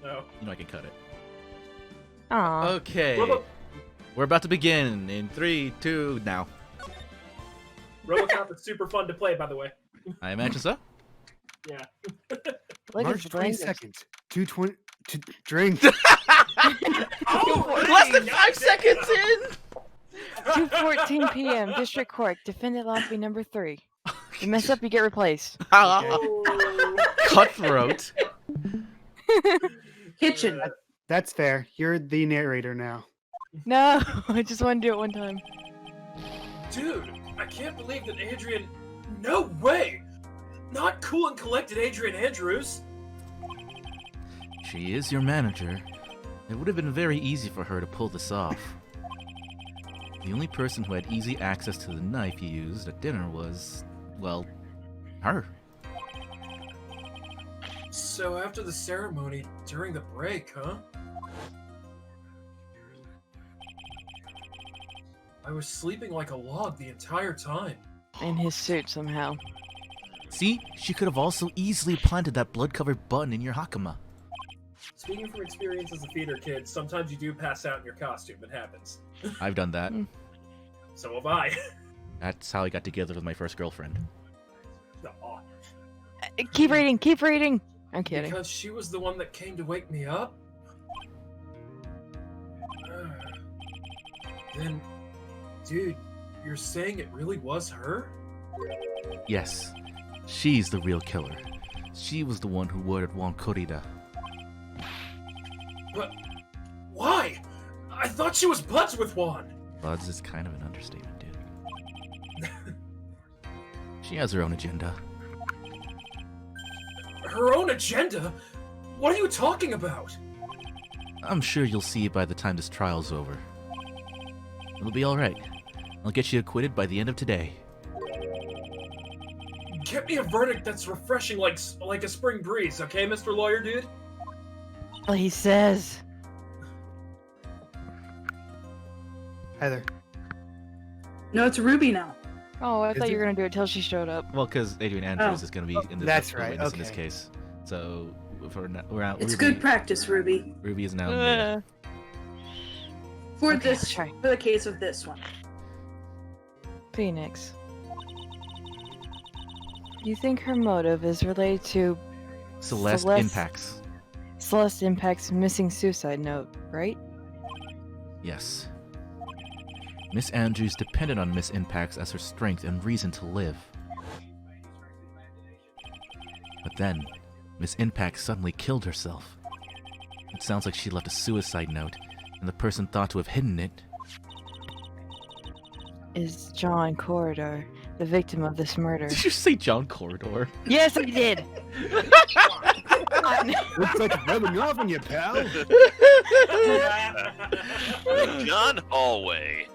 No. You know I can cut it. Aw. Okay. We're about to begin in 3, 2, now. RoboCop is super fun to play, by the way. I imagine so. Yeah. Look March at 22nd, 2:20 to drink. Oh, Less than 5 seconds in! 2:14 p.m. District Court. Defendant lobby number 3. You mess up, you get replaced. Oh. Cutthroat. Kitchen. That's fair. You're the narrator now. No, I just want to do it one time. Dude, I can't believe that Adrian... No way! Not cool and collected Adrian Andrews. She is your manager. It would have been very easy for her to pull this off. The only person who had easy access to the knife you used at dinner was, well, her. So after the ceremony, during the break, huh? I was sleeping like a log the entire time. In his suit somehow. See, she could have also easily planted that blood-covered button in your hakama. Speaking from experience as a theater kid, sometimes you do pass out in your costume. It happens. I've done that. So have I. That's how I got together with my first girlfriend. Aw. Keep reading, keep reading! I'm kidding. Because she was the one that came to wake me up? Then, dude, you're saying it really was her? Yes, she's the real killer. She was the one who ordered Juan Corrida. But why? I thought she was buds with Juan. Buds is kind of an understatement, dude. She has her own agenda. Her own agenda? What are you talking about? I'm sure you'll see by the time this trial's over. It'll be alright. I'll get you acquitted by the end of today. Get me a verdict that's refreshing like a spring breeze, okay, Mr. Lawyer Dude? Well, he says. Heather. No, it's Ruby now. Oh, I Is thought you it? were gonna do it till she showed up. Well, because Adrian Andrews Oh. is going to be in this, That's the right, witness in this okay. case. So, we're out. It's Ruby, good practice, Ruby. Ruby is now. For Okay, this, sorry. for the case of this one. Phoenix. You think her motive is related to Celeste Impacts. Celeste Impact's missing suicide note, right? Yes. Miss Andrews depended on Miss Impacts as her strength and reason to live. But then, Miss Impact suddenly killed herself. It sounds like she left a suicide note, and the person thought to have hidden it. Is John Corridor the victim of this murder? Did you say John Corridor? Yes, I did! Looks like it's rubbing off on you, pal. John Hallway.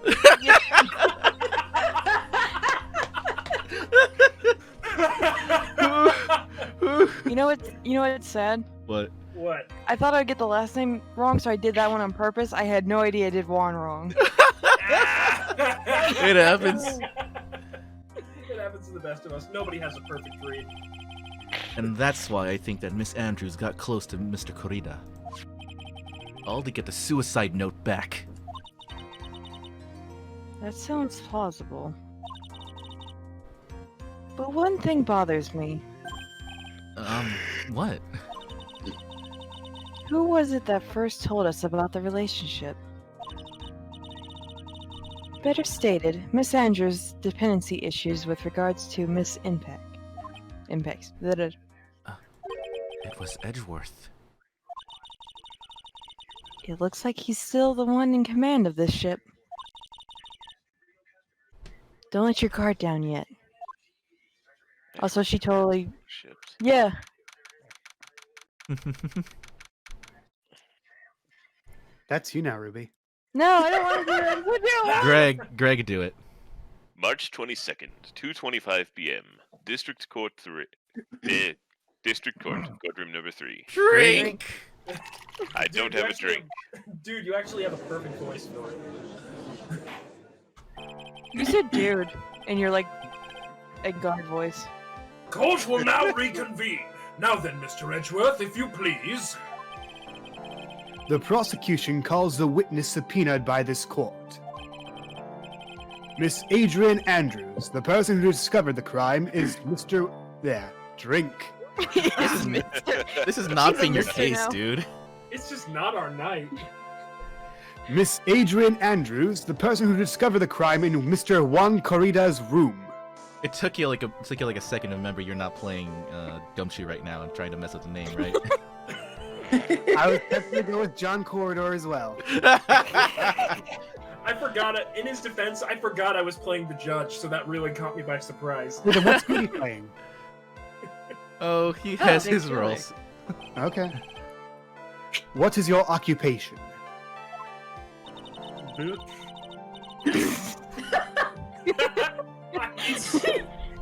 You know what's sad? What? What? I thought I'd get the last name wrong, so I did that one on purpose. I had no idea I did Juan wrong. It happens. It happens to the best of us. Nobody has a perfect read. And that's why I think that Miss Andrews got close to Mr. Corrida. All to get the suicide note back. That sounds plausible. But one thing bothers me. What? Who was it that first told us about the relationship? Better stated, Miss Andrews' dependency issues with regards to Miss Impacts. It was Edgeworth. It looks like he's still the one in command of this ship. Don't let your guard down yet. Also, she totally... Ships. Yeah. That's you now, Ruby. No, I don't want to do it. What do you Greg, do it. March 22nd, 2:25 p.m. District Court 3. District Court, courtroom number 3. Drink! I Dude, don't you have a actually drink. Dude, you actually have a perfect voice for it. You said dude in your, like, a guard voice. Court will now reconvene. Now then, Mr. Edgeworth, if you please. The prosecution calls the witness subpoenaed by this court. Miss Adrian Andrews, the person who discovered the crime, is Mr. There. Drink. This is not She's a being your mister case, now. dude. It's just not our night. Miss Adrian Andrews, the person who discovered the crime in Mr. Juan Corrida's room. It took you like a second to remember you're not playing Gumshoe right now and trying to mess up the name, right? I was tempted to go with John Corridor as well. I forgot it. In his defense, I forgot I was playing the judge, so that really caught me by surprise. Well, then what's he playing? Oh, he has Nick his Fury. roles. Okay. What is your occupation?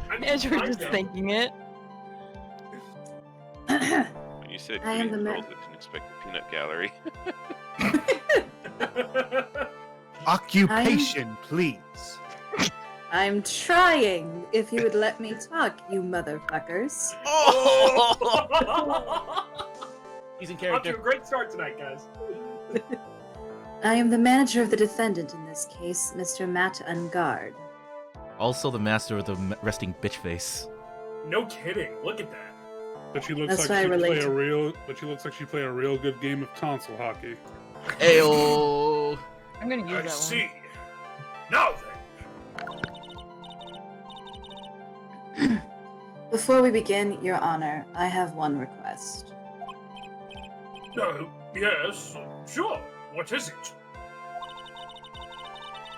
I'm Andrew kind just of. thinking it. When you said I am green the rolls, ma- I didn't expect the peanut gallery. Occupation, please. I'm trying. If you would let me talk, you motherfuckers. He's in Off to a character. great start tonight, guys. I am the manager of the defendant in this case, Mr. Matt Ungard. Also the master of the resting bitch face. No kidding. Look at that. But she looks That's like why I she relate play a to- real. But she looks like she play a real good game of tonsil hockey. Ayo. I'm gonna use I that see. Now then. Before we begin, Your Honor, I have one request. Yes, sure. What is it?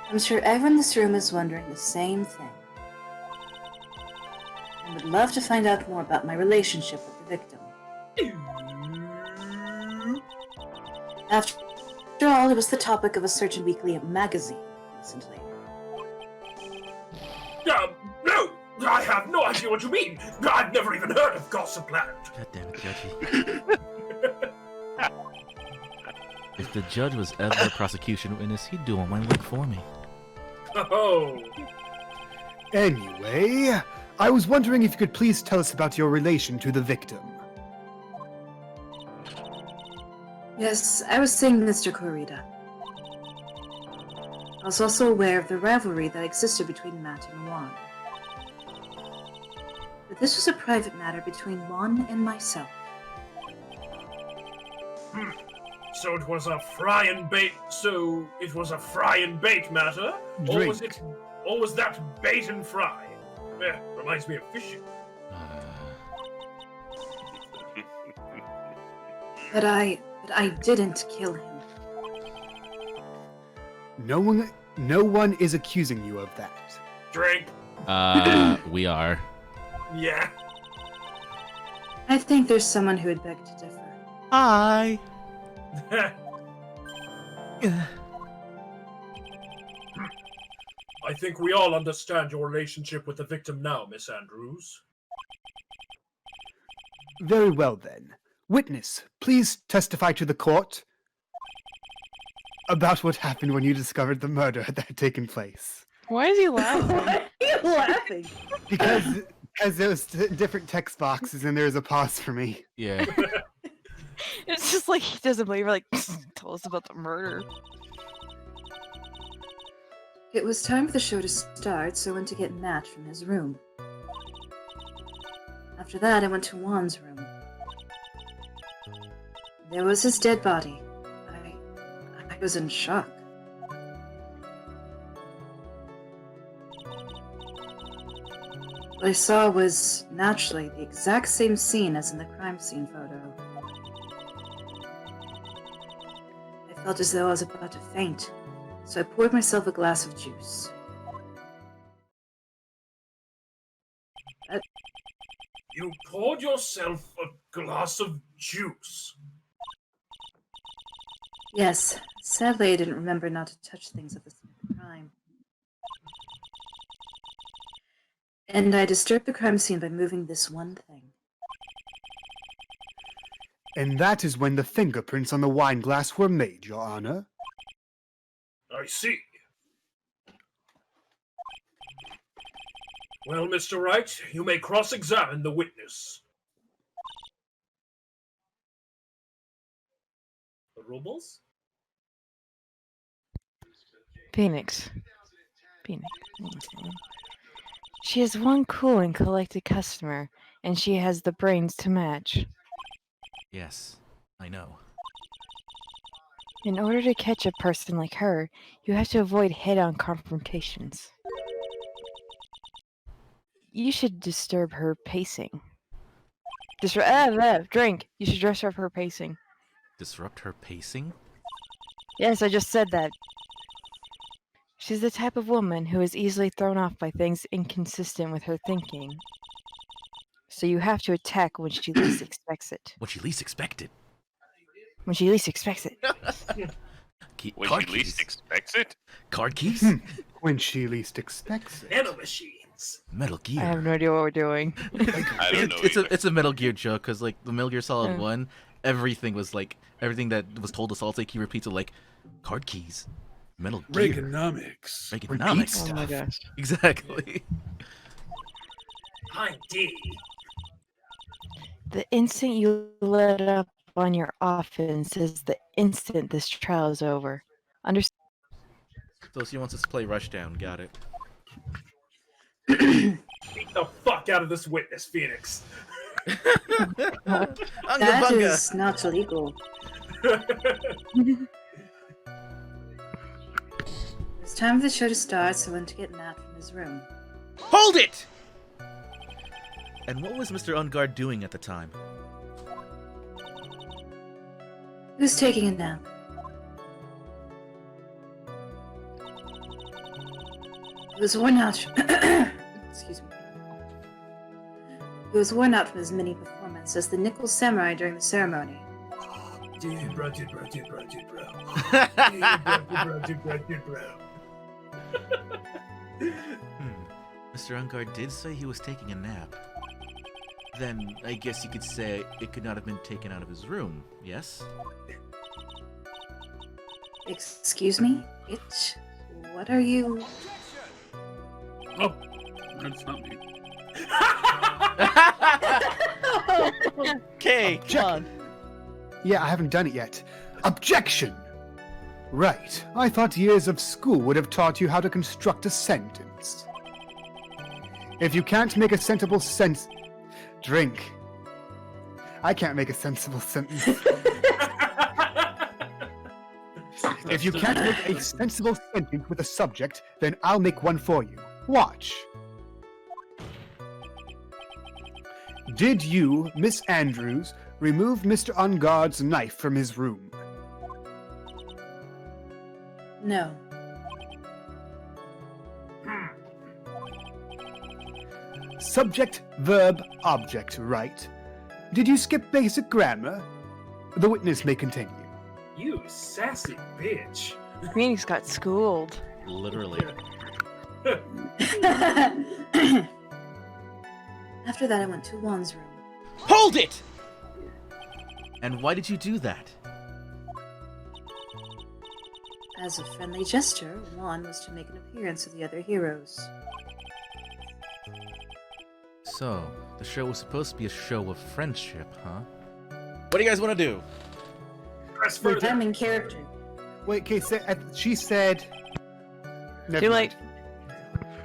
I'm sure everyone in this room is wondering the same thing. I would love to find out more about my relationship with the victim. After all, it was the topic of a certain weekly magazine recently. No! I have no idea what you mean! I've never even heard of Gossipland! God damn it, Judgy. If the judge was ever a prosecution witness, he'd do all my work for me. Oh! Anyway, I was wondering if you could please tell us about your relation to the victim. Yes, I was seeing Mr. Corrida. I was also aware of the rivalry that existed between Matt and Juan. But this was a private matter between Juan and myself. So it was a fry and bait matter? Or was that bait and fry? Reminds me of fishing. But I didn't kill him. No one is accusing you of that. Drink. We are. Yeah. I think there's someone who would beg to differ. Hi. I think we all understand your relationship with the victim now, Miss Andrews. Very well then. Witness, please testify to the court about what happened when you discovered the murder that had taken place. Why is he laughing? Why are you laughing? Because there was different text boxes and there was a pause for me. Yeah. It's just like he doesn't believe. Like, tell us about the murder. It was time for the show to start, so I went to get Matt from his room. After that, I went to Juan's room. There was his dead body. I was in shock. What I saw was, naturally, the exact same scene as in the crime scene photo. I felt as though I was about to faint, so I poured myself a glass of juice. You poured yourself a glass of juice. Yes, sadly I didn't remember not to touch things at the scene of the crime. And I disturbed the crime scene by moving this one thing. And that is when the fingerprints on the wine glass were made, Your Honor. I see. Well, Mr. Wright, you may cross-examine the witness. The rubles? Phoenix. Phoenix. She has one cool and collected customer, and she has the brains to match. Yes, I know. In order to catch a person like her, you have to avoid head-on confrontations. You should disturb her pacing. Drink! You should disturb her pacing. Disrupt her pacing? Yes, I just said that. She's the type of woman who is easily thrown off by things inconsistent with her thinking. So you have to attack when she least expects it. What she least expected. When she least expects it. When Card she least keys. expects it? Card keys? When she least expects it. Nanomachines. Metal Gear. I have no idea what we're doing. I don't know. It's a Metal Gear joke because like the Metal Gear Solid Yeah. 1, everything that was told to Solid, he repeats it like card keys, Metal Gear, Reaganomics. Reaganomics Oh my stuff. gosh. Exactly. Hi, D. The instant you let up on your offense is the instant this trial is over. Understand? So she wants us to play Rushdown. Got it. Beat the fuck out of this witness, Phoenix. That is not illegal. It's time for the show to start, so I went to get Matt from his room. Hold it! And what was Mr. Ungard doing at the time? Who's taking a nap? He was worn out. Excuse me. He was worn out from his mini performance as the Nickel Samurai during the ceremony. Dude, bro. Mr. Ungard did say he was taking a nap. Then I guess you could say it could not have been taken out of his room, yes? Excuse me? What are you... Oh, that's not me. Okay, come on. Yeah, I haven't done it yet. Objection! Right. I thought years of school would have taught you how to construct a sentence. If you can't make a sensible sentence... Drink. I can't make a sensible sentence. If you can't make a sensible sentence with a subject, then I'll make one for you. Watch. Did you, Miss Andrews, remove Mr. Ungard's knife from his room? No. Subject, verb, object, right? Did you skip basic grammar? The witness may continue. You sassy bitch. Phoenix got schooled. Literally. After that, I went to Juan's room. Hold it! And why did you do that? As a friendly gesture, Juan was to make an appearance with the other heroes. So, the show was supposed to be a show of friendship, huh? What do you guys want to do? Press I'm further. in character. Wait, okay, she said... Never Too mind. late.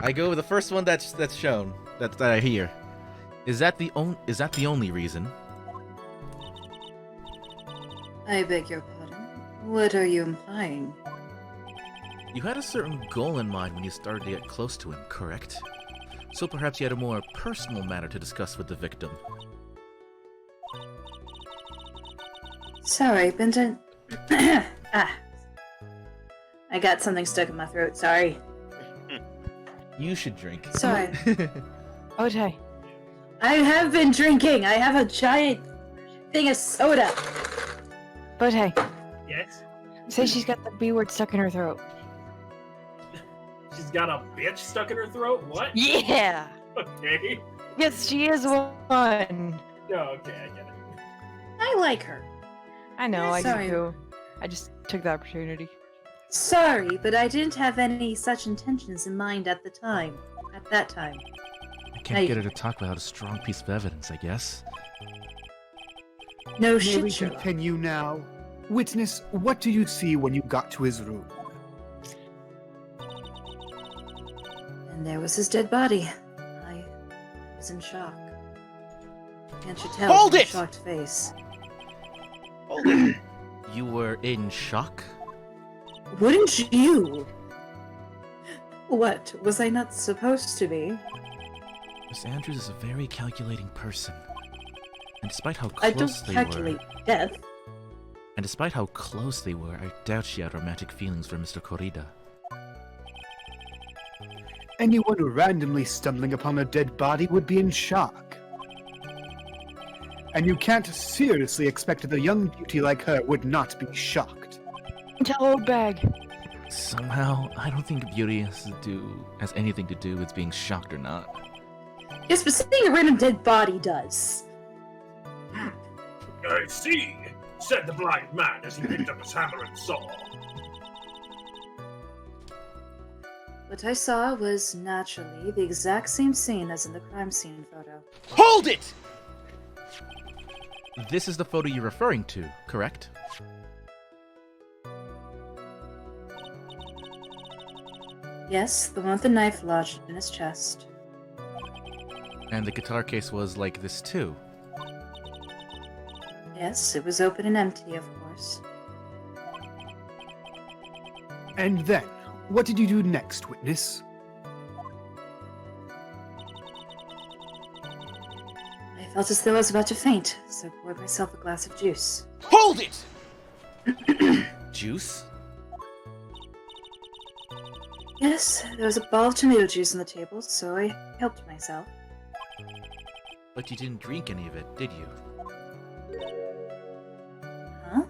I go with the first one that's shown, that I hear. Is that the only reason? I beg your pardon. What are you implying? You had a certain goal in mind when you started to get close to him, correct? So perhaps you had a more personal matter to discuss with the victim. Sorry, Benton. I got something stuck in my throat, sorry. You should drink. Sorry. Okay. I have been drinking! I have a giant thing of soda! But hey, Yes? say she's got the B word stuck in her throat. She's got a bitch stuck in her throat? What? Yeah! Okay. Yes, she is one. No, okay, I get it. I like her. I know, I Sorry. do too. I just took the opportunity. Sorry, but I didn't have any such intentions in mind at the time. At that time. I can't get her to talk without a strong piece of evidence, I guess. No May shit, we Sherlock. continue now? Witness, what do you see when you got to his room? And there was his dead body. I was in shock. Can't you tell? Hold from it! his shocked face. Hold it! You were in shock? Wouldn't you? What? Was I not supposed to be? Miss Andrews is a very calculating person. And despite how I don't close they calculate were... death. And despite how close they were, I doubt she had romantic feelings for Mr. Corrida. Anyone randomly stumbling upon a dead body would be in shock. And you can't seriously expect that a young beauty like her would not be shocked. Tell old bag. Somehow, I don't think beauty has anything to do with being shocked or not. Yes, but seeing a random dead body does. I see, said the blind man as he picked up his hammer and saw. What I saw was naturally the exact same scene as in the crime scene photo. Hold it! This is the photo you're referring to, correct? Yes, the one with the knife lodged in his chest. And the guitar case was like this too. Yes, it was open and empty, of course. And then, what did you do next, witness? I felt as though I was about to faint, so I poured myself a glass of juice. Hold it! Juice? Yes, there was a bottle of tomato juice on the table, so I helped myself. But you didn't drink any of it, did you? Huh?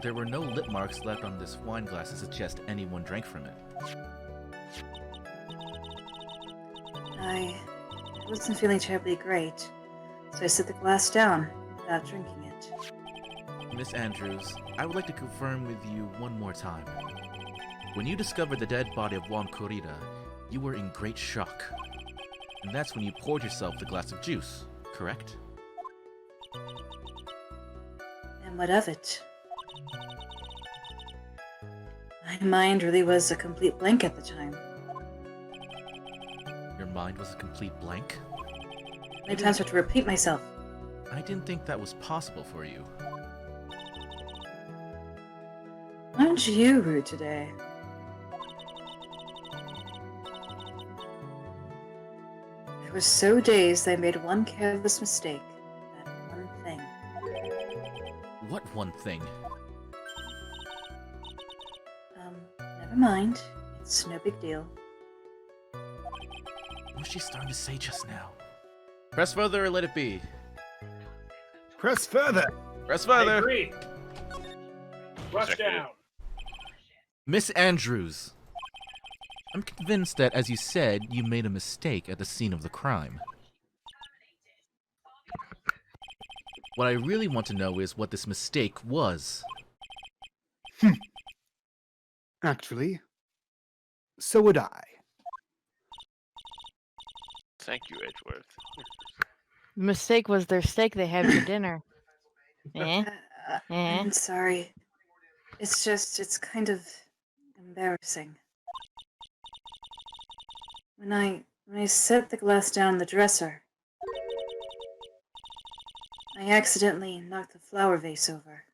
There were no lip marks left on this wine glass to suggest anyone drank from it. I wasn't feeling terribly great, so I set the glass down without drinking it. Miss Andrews, I would like to confirm with you one more time. When you discovered the dead body of Juan Corrida, you were in great shock. And that's when you poured yourself the glass of juice, correct? And what of it? My mind really was a complete blank at the time. Your mind was a complete blank? Many times I had to repeat myself. I didn't think that was possible for you. Aren't you rude today? I was so dazed I made one careless mistake. That one thing. What one thing? Never mind. It's no big deal. What was she starting to say just now? Press further or let it be? Press further! Press I further! agree. Rush Seconded. down. Miss Andrews, I'm convinced that, as you said, you made a mistake at the scene of the crime. What I really want to know is what this mistake was. Actually, so would I. Thank you, Edgeworth. The mistake was their steak they had for dinner. Eh? I'm sorry. It's kind of embarrassing. When I set the glass down on the dresser, I accidentally knocked the flower vase over.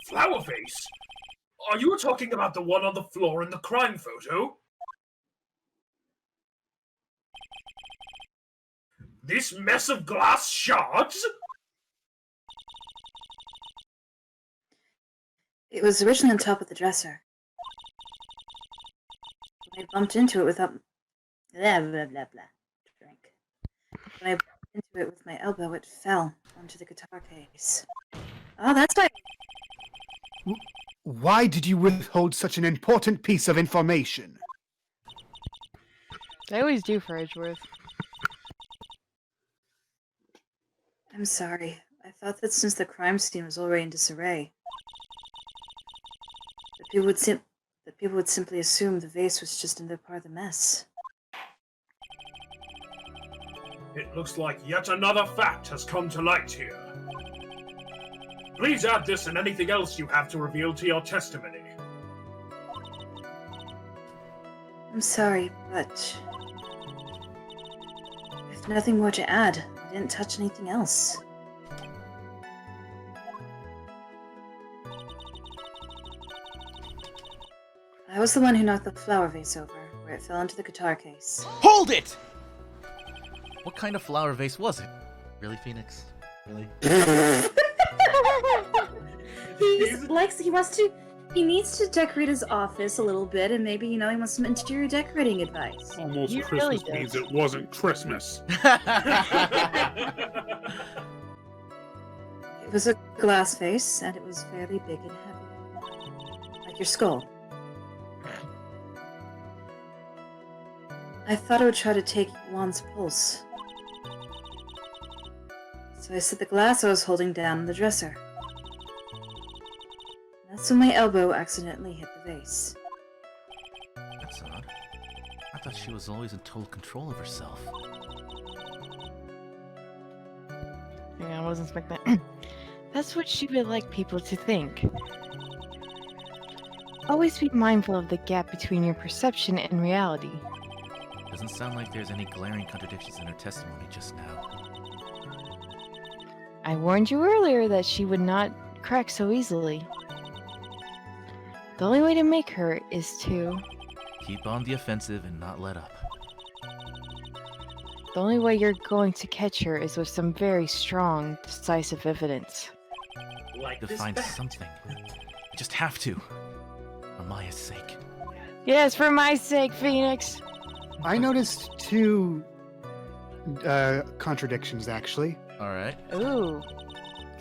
Flower face? Are you talking about the one on the floor in the crime photo? This mess of glass shards? It was originally on top of the dresser. When I bumped into it without... Blah, blah, blah, blah. Drink. When I bumped into it with my elbow, it fell onto the guitar case. Oh, that's why... Why did you withhold such an important piece of information? They always do for Edgeworth. I'm sorry. I thought that since the crime scene was already in disarray, that people would simply assume the vase was just another part of the mess. It looks like yet another fact has come to light here. Please add this and anything else you have to reveal to your testimony. I'm sorry, but I have nothing more to add. I didn't touch anything else. I was the one who knocked the flower vase over, where it fell into the guitar case. Hold it! What kind of flower vase was it? Really, Phoenix? Really? He needs to decorate his office a little bit, and maybe, he wants some interior decorating advice. Almost You Christmas really means does. it wasn't Christmas. It was a glass vase, and it was fairly big and heavy. Like your skull. I thought I would try to take Juan's pulse. So I set the glass I was holding down on the dresser. That's when my elbow accidentally hit the vase. That's odd. I thought she was always in total control of herself. Yeah, I wasn't expecting that. That's what she would like people to think. Always be mindful of the gap between your perception and reality. Doesn't sound like there's any glaring contradictions in her testimony just now. I warned you earlier that she would not crack so easily. The only way to make her is to... Keep on the offensive and not let up. The only way you're going to catch her is with some very strong, decisive evidence. Like To this find fact. something. I just have to. For Maya's sake. Yes, for my sake, Phoenix! I noticed two contradictions, actually. Alright. Ooh,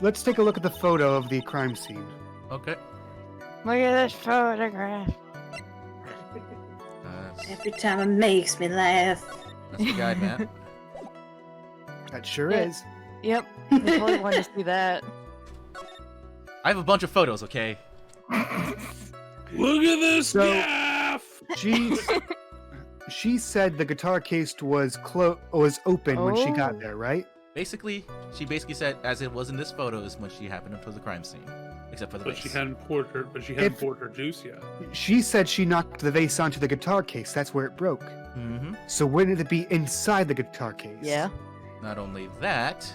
Let's take a look at the photo of the crime scene. Okay. look at this photograph. That's Every time it makes me laugh. the guide, man. That sure Yeah. is. Yep, I totally wanted to see that. I have a bunch of photos, okay? Look at this So- gaff! She said the guitar case was open when she got Oh. there, right? She basically said, as it was in this photo, is when she happened up to the crime scene. Except for the But vase. she hadn't poured her juice yet. She said she knocked the vase onto the guitar case. That's where it broke. Mm-hmm. So wouldn't it be inside the guitar case? Yeah, Not only that,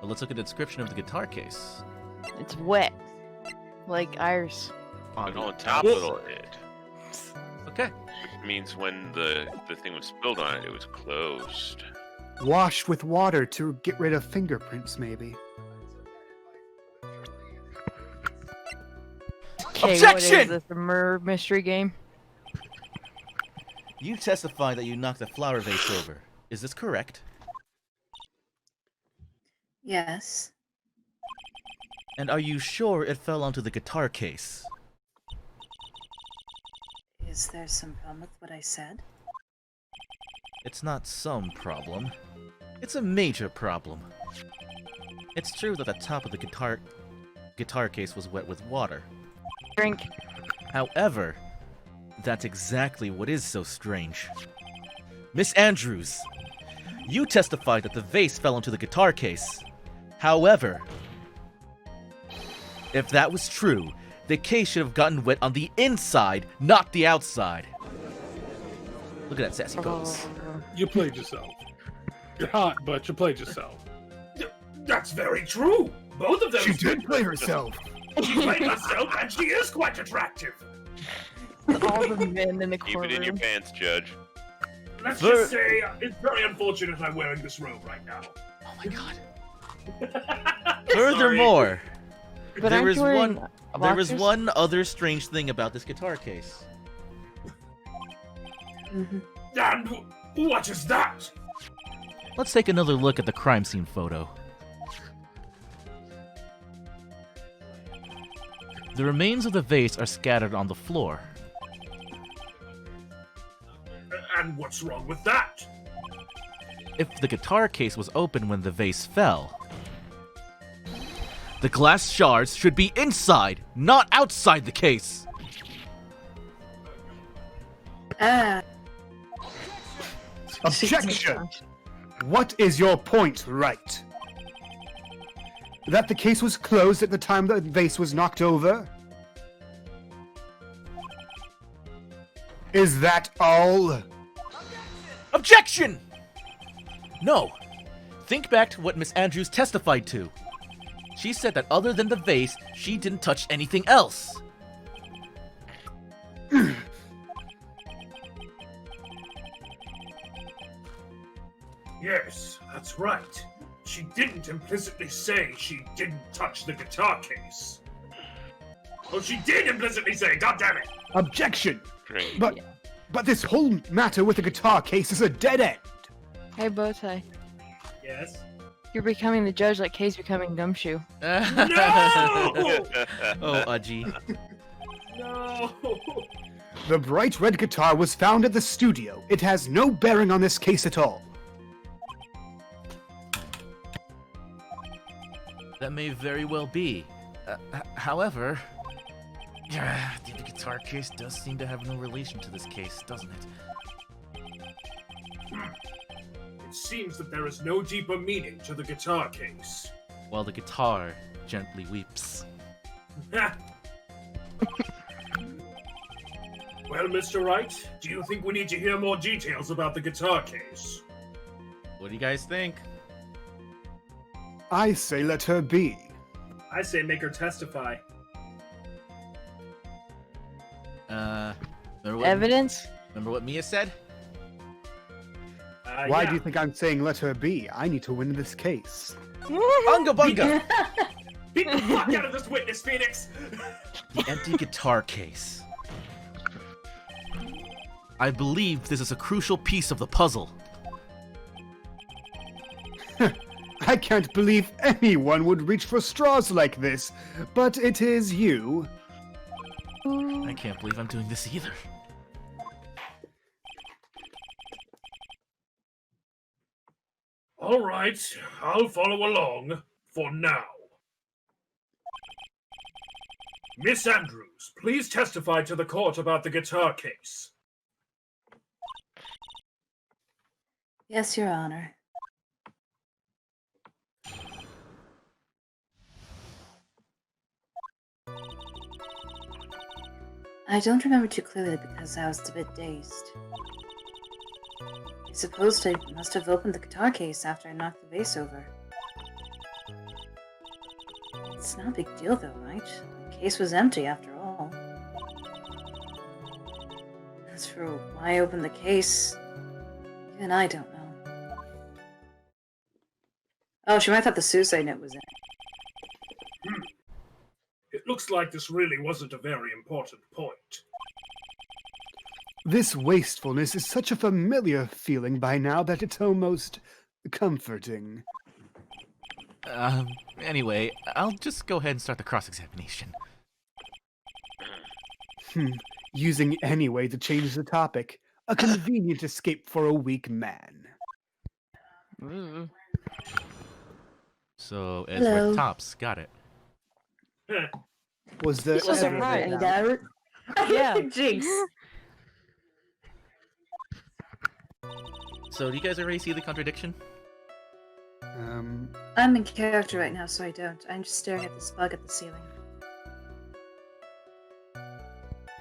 but let's look at the description of the guitar case. it's wet. Like Iris. And on top of it, Okay. it means when the thing was spilled on it, it was closed. Washed with water to get rid of fingerprints, maybe. Okay, what Objection! is this, a murder mystery game? You testify that you knocked the flower vase over. Is this correct? Yes. And are you sure it fell onto the guitar case? Is there some problem with what I said? It's not some problem. It's a major problem. It's true that the top of the guitar case was wet with water. Drink. However, that's exactly what is so strange. Miss Andrews, you testified that the vase fell into the guitar case. However, if that was true, the case should have gotten wet on the inside, not the outside. Look at that sassy pose. You played yourself. You're hot, but you played yourself. That's very true. Both of them. She did play herself. Played herself, and she is quite attractive. All the men in the Keep it in your courtroom. pants, Judge. Let's just say it's very unfortunate I'm wearing this robe right now. Oh my god. Furthermore, But there aren't is you wearing one there is boxers? one other strange thing about this guitar case. Mm-hmm. And what is that? Let's take another look at the crime scene photo. The remains of the vase are scattered on the floor. And what's wrong with that? If the guitar case was open when the vase fell, the glass shards should be inside, not outside the case. Ah, Objection! What is your point, right? That the case was closed at the time the vase was knocked over? Is that all? Objection! No. Think back to what Miss Andrews testified to. She said that other than the vase, she didn't touch anything else. Yes, that's right. She didn't implicitly say she didn't touch the guitar case. Oh, she did implicitly say, God damn it! Objection! Drink. But this whole matter with the guitar case is a dead end. Hey, Bowtie. Yes? You're becoming the judge like Kay's becoming Gumshoe. No! Oh, Udgy. No! The bright red guitar was found at the studio. It has no bearing on this case at all. That may very well be. However, the guitar case does seem to have no relation to this case, doesn't it? It seems that there is no deeper meaning to the guitar case. While the guitar gently weeps. Well, Mr. Wright, do you think we need to hear more details about the guitar case? What do you guys think? I say let her be. I say make her testify. Remember what, Evidence? remember what Mia said? Why Yeah. do you think I'm saying let her be? I need to win this case. Bunga bunga! Beat the fuck out of this witness, Phoenix! The empty guitar case. I believe this is a crucial piece of the puzzle. I can't believe anyone would reach for straws like this, but it is you. I can't believe I'm doing this either. All right, I'll follow along for now. Miss Andrews, please testify to the court about the guitar case. Yes, Your Honor. I don't remember too clearly because I was a bit dazed. I suppose I must have opened the guitar case after I knocked the vase over. It's not a big deal though, right? The case was empty after all. As for why I opened the case, even I don't know. Oh, she might have thought the suicide note was in it. It looks like this really wasn't a very important point. This wastefulness is such a familiar feeling by now that it's almost comforting. Anyway, I'll just go ahead and start the cross-examination. Using any way to change the topic. A convenient escape for a weak man. So, Hello. Edgeworth Tops, got it. Was the This was ever right. that- Yeah. Jinx. So, do you guys already see the contradiction? I'm in character right now, so I don't. I'm just staring at this bug at the ceiling.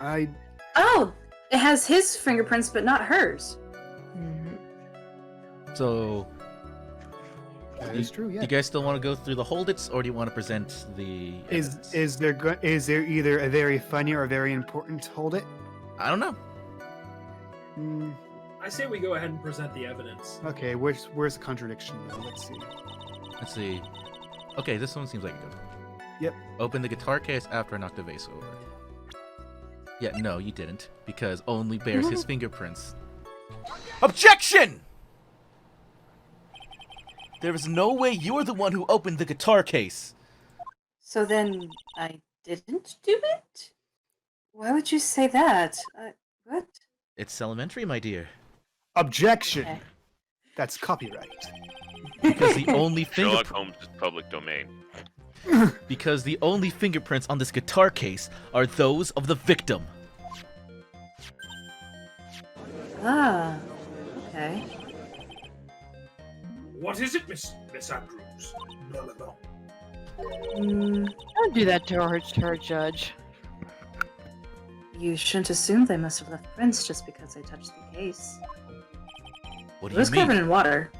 I Oh! It has his fingerprints, but not hers. So, that is true. do Yeah. you guys still want to go through the hold-its, or do you want to present the evidence? Is there either a very funny or a very important hold it? I don't know. I say we go ahead and present the evidence. Okay, where's the contradiction though? Let's see. Let's see. Okay, this one seems like a good one. Yep. Open the guitar case after I knocked the vase over. Yeah, no, you didn't, because only bears his fingerprints. Objection! There is no way you're the one who opened the guitar case. So then I didn't do it? Why would you say that? What? It's elementary, my dear. Objection. Okay. That's copyright. Because the only Sherlock Holmes is public domain. because the only fingerprints on this guitar case are those of the victim. Ah, okay. What is it, Miss Andrews? No. Don't do that to her, Judge. You shouldn't assume they must have left prints just because I touched the case. What It do was you mean? covered in water.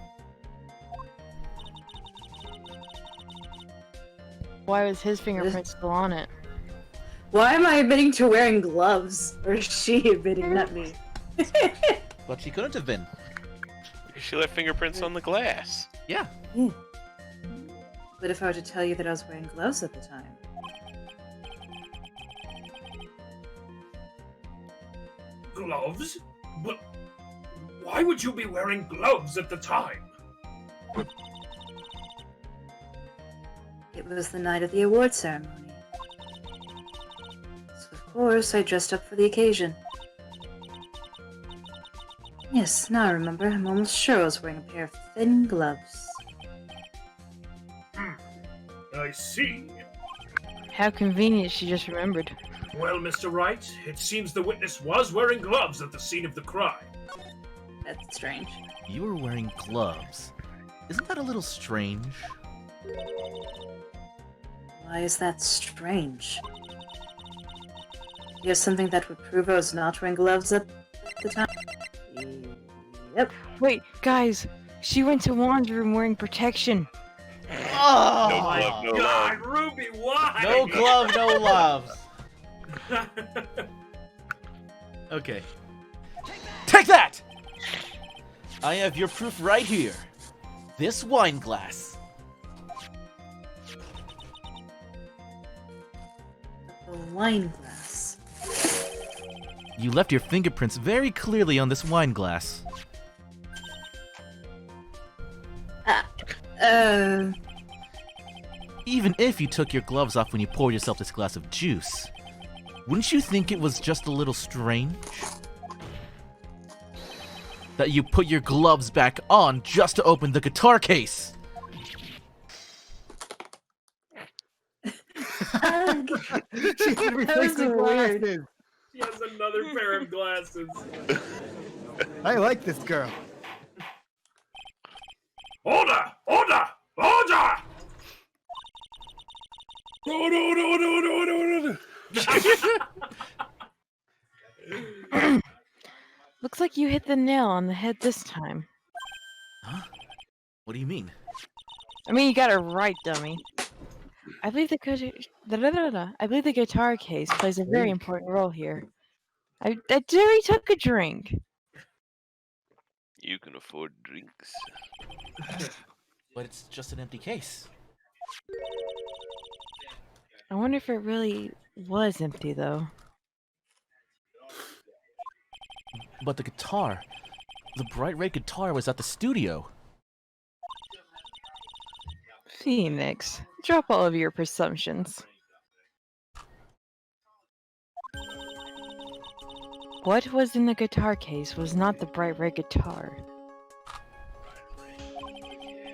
Why was his fingerprint still on it? Why am I admitting to wearing gloves? Or is she admitting, not me? But she couldn't have been. She left fingerprints on the glass. Yeah. But if I were to tell you that I was wearing gloves at the time? Gloves? But why would you be wearing gloves at the time? It was the night of the award ceremony. So of course I dressed up for the occasion. Yes, now I remember. I'm almost sure I was wearing a pair of thin gloves. I see. How convenient she just remembered. Well, Mr. Wright, it seems the witness was wearing gloves at the scene of the crime. That's strange. You were wearing gloves. Isn't that a little strange? Why is that strange? You have something that would prove I was not wearing gloves at the time? Yep. Wait, guys, she went to Juan's room wearing protection. Oh! No glove, no God, love. Ruby, why? No glove, no loves. Okay. Take that! I have your proof right here. This wine glass. A wine glass. You left your fingerprints very clearly on this wine glass. Even if you took your gloves off when you poured yourself this glass of juice, wouldn't you think it was just a little strange? That you put your gloves back on just to open the guitar case? She's been replacing weird. glasses. She has another pair of glasses. I like this girl. Order! Order! Order! No. Looks like you hit the nail on the head this time. Huh? What do you mean? I mean, you got it right, dummy. I believe the guitar case plays a very important role here. I already took a drink. You can afford drinks. But it's just an empty case. I wonder if it really was empty, though. But the guitar, the bright red guitar was at the studio. Phoenix, drop all of your presumptions. What was in the guitar case was not the bright red guitar.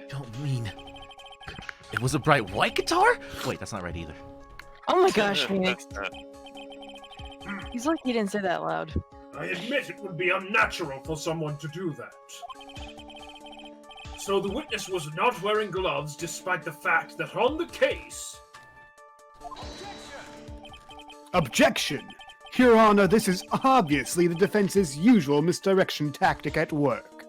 Don't mean it was a bright white guitar? Wait, that's not right either. Oh my gosh, Phoenix. He's lucky he didn't say that loud. I admit it would be unnatural for someone to do that. So the witness was not wearing gloves despite the fact that on the case... Objection! Your Honor, this is obviously the defense's usual misdirection tactic at work.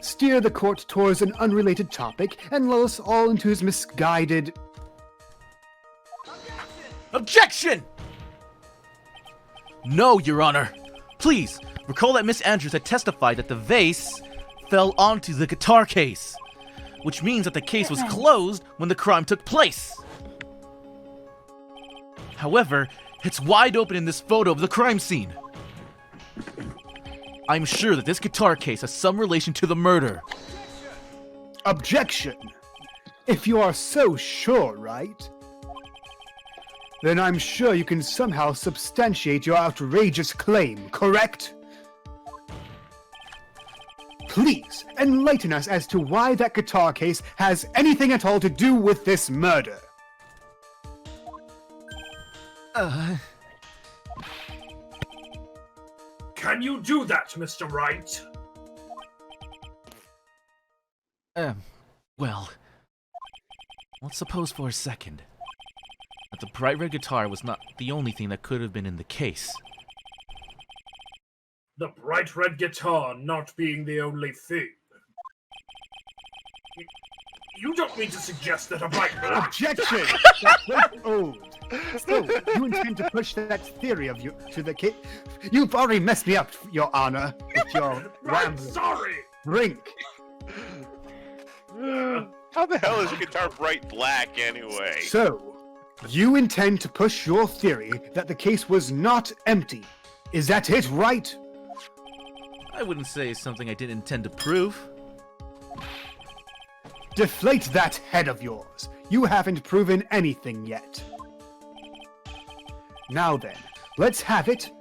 Steer the court towards an unrelated topic and lull us all into his misguided... Objection! No, Your Honor. Please, recall that Miss Andrews had testified that the vase fell onto the guitar case, which means that the case was closed when the crime took place. However, it's wide open in this photo of the crime scene. I'm sure that this guitar case has some relation to the murder. Objection! If you are so sure, right? Then I'm sure you can somehow substantiate your outrageous claim, correct? Please, enlighten us as to why that guitar case has anything at all to do with this murder. Can you do that, Mr. Wright? Well, let's suppose for a second that the bright red guitar was not the only thing that could have been in the case. The bright red guitar not being the only thing. You don't mean to suggest that a bright black... Objection! That's way old. So, you intend to push that theory of you to the kid? You've already messed me up, Your Honor, with your I'm rambling. sorry! Drink. How the hell is a guitar bright black anyway? So, you intend to push your theory that the case was not empty. Is that it, right? I wouldn't say it's something I didn't intend to prove. Deflate that head of yours. You haven't proven anything yet. Now then, let's have it.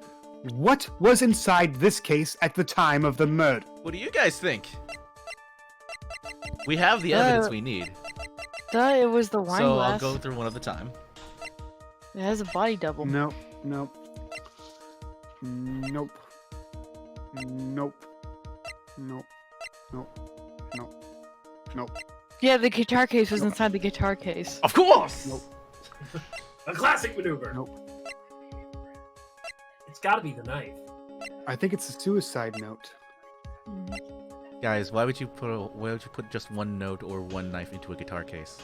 What was inside this case at the time of the murder? What do you guys think? We have the evidence we need, Duh, it was the wine so glass. I'll go through one at a time. It has a body double. Nope, nope. Nope. Nope. Nope. Nope. Nope. Nope. Yeah, the guitar case was inside the guitar case. Of course! Nope. A classic maneuver. Nope. It's gotta be the knife. I think it's a suicide note. Guys, why would you put just one note or one knife into a guitar case?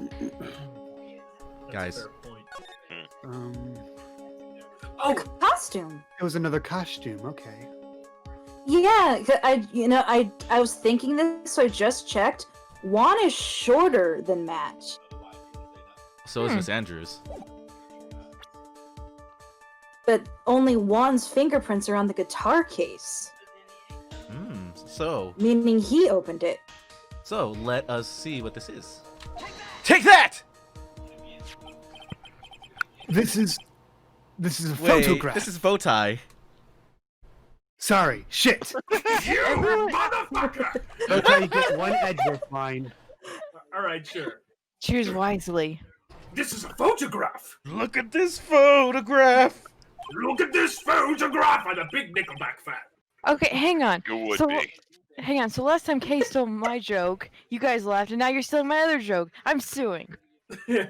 That's Guys. a fair point. Oh, costume. It was another costume. Okay. Yeah, I was thinking this, so I just checked. Juan is shorter than Matt. So is Miss Andrews. But only Juan's fingerprints are on the guitar case, meaning he opened it. So let us see what this is. Take that! This is a Wait, photograph. this is Bowtie. Sorry. Shit. You motherfucker! Okay, you get one Edgeworth line. Alright, sure. Choose wisely. This is a photograph! Look at this photograph! Look at this photograph! I'm a big Nickelback fan. Okay, hang on. You would So- be. Hang on. So last time Kay stole my joke, you guys laughed, and now you're stealing my other joke. I'm suing. I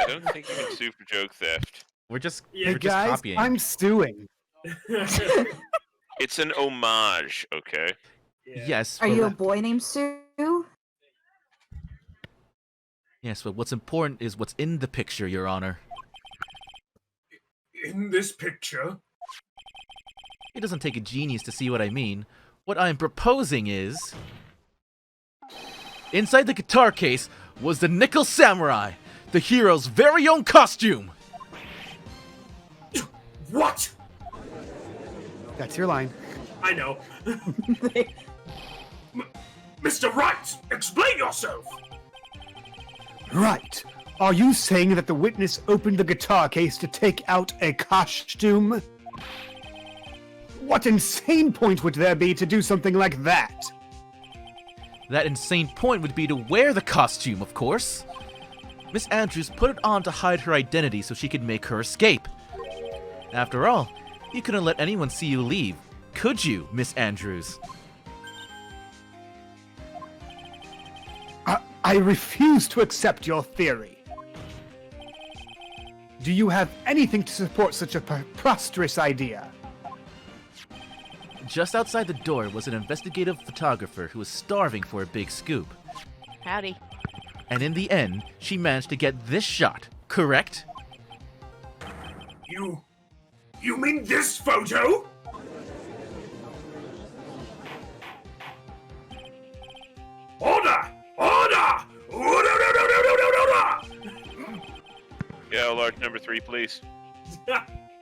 don't think you can sue for joke theft. We're just, Yeah, Hey we're just guys, copying. I'm stewing. It's an homage, okay? Yeah. Yes, Are but, you a boy named Sue? yes, but what's important is what's in the picture, Your Honor. In this picture, It doesn't take a genius to see what I mean. What I'm proposing is... inside the guitar case was the Nickel Samurai, the hero's very own costume! what? That's your line. I know. Mr. Wright, explain yourself! Right. Are you saying that the witness opened the guitar case to take out a costume? What insane point would there be to do something like that? That insane point would be to wear the costume, of course. Miss Andrews put it on to hide her identity so she could make her escape. After all, you couldn't let anyone see you leave, could you, Miss Andrews? I refuse to accept your theory. Do you have anything to support such a preposterous idea? Just outside the door was an investigative photographer who was starving for a big scoop. Howdy. And in the end, she managed to get this shot, correct? You mean this photo? Order! Order! Order! Yeah, large number 3, please.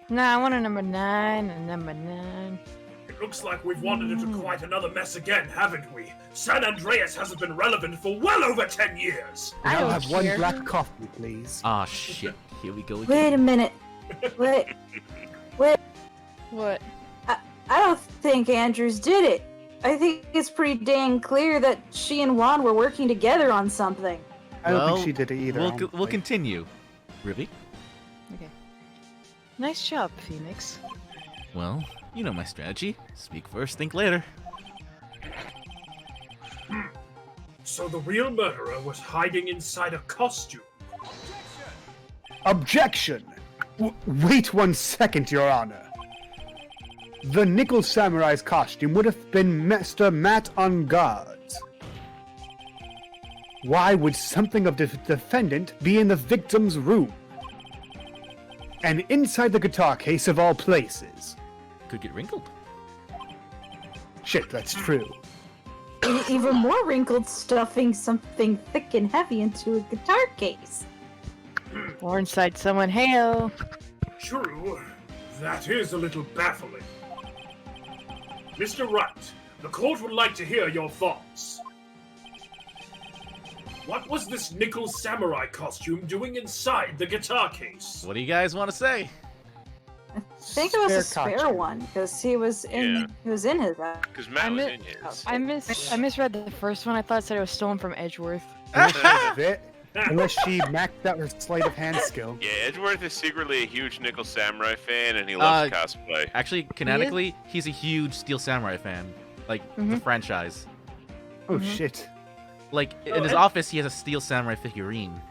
Nah, I want a number 9 and number 9. It looks like we've wandered into quite another mess again, haven't we? San Andreas hasn't been relevant for well over 10 years. I I'll don't have one care. black coffee, please. Ah, shit. Here we go again. Wait a minute. Wait. What? I don't think Andrews did it. I think it's pretty dang clear that she and Juan were working together on something. I don't Well, think she did it either. We'll honestly. continue. Ruby? Okay. Nice job, Phoenix. Well, you know my strategy. Speak first, think later. So the real murderer was hiding inside a costume. Objection! Wait 1 second, Your Honor. The Nickel Samurai's costume would have been Master Matt on guard. Why would something of the defendant be in the victim's room? And inside the guitar case of all places. Could get wrinkled. Shit, that's true. Even more wrinkled, stuffing something thick and heavy into a guitar case. Or inside someone. Heyo. True. That is a little baffling. Mr. Wright, the court would like to hear your thoughts. What was this Nickel Samurai costume doing inside the guitar case? What do you guys want to say? I think it was a Spare spare costume. one because he was in his. Because Matt was in his. I misread the first one. I thought it said it was stolen from Edgeworth. Unless she maxed out her sleight of hand skill. Yeah, Edgeworth is secretly a huge Nickel Samurai fan, and he loves cosplay. Actually, canonically, he's a huge Steel Samurai fan. Like, the franchise. Oh shit. Like, in his office, he has a Steel Samurai figurine.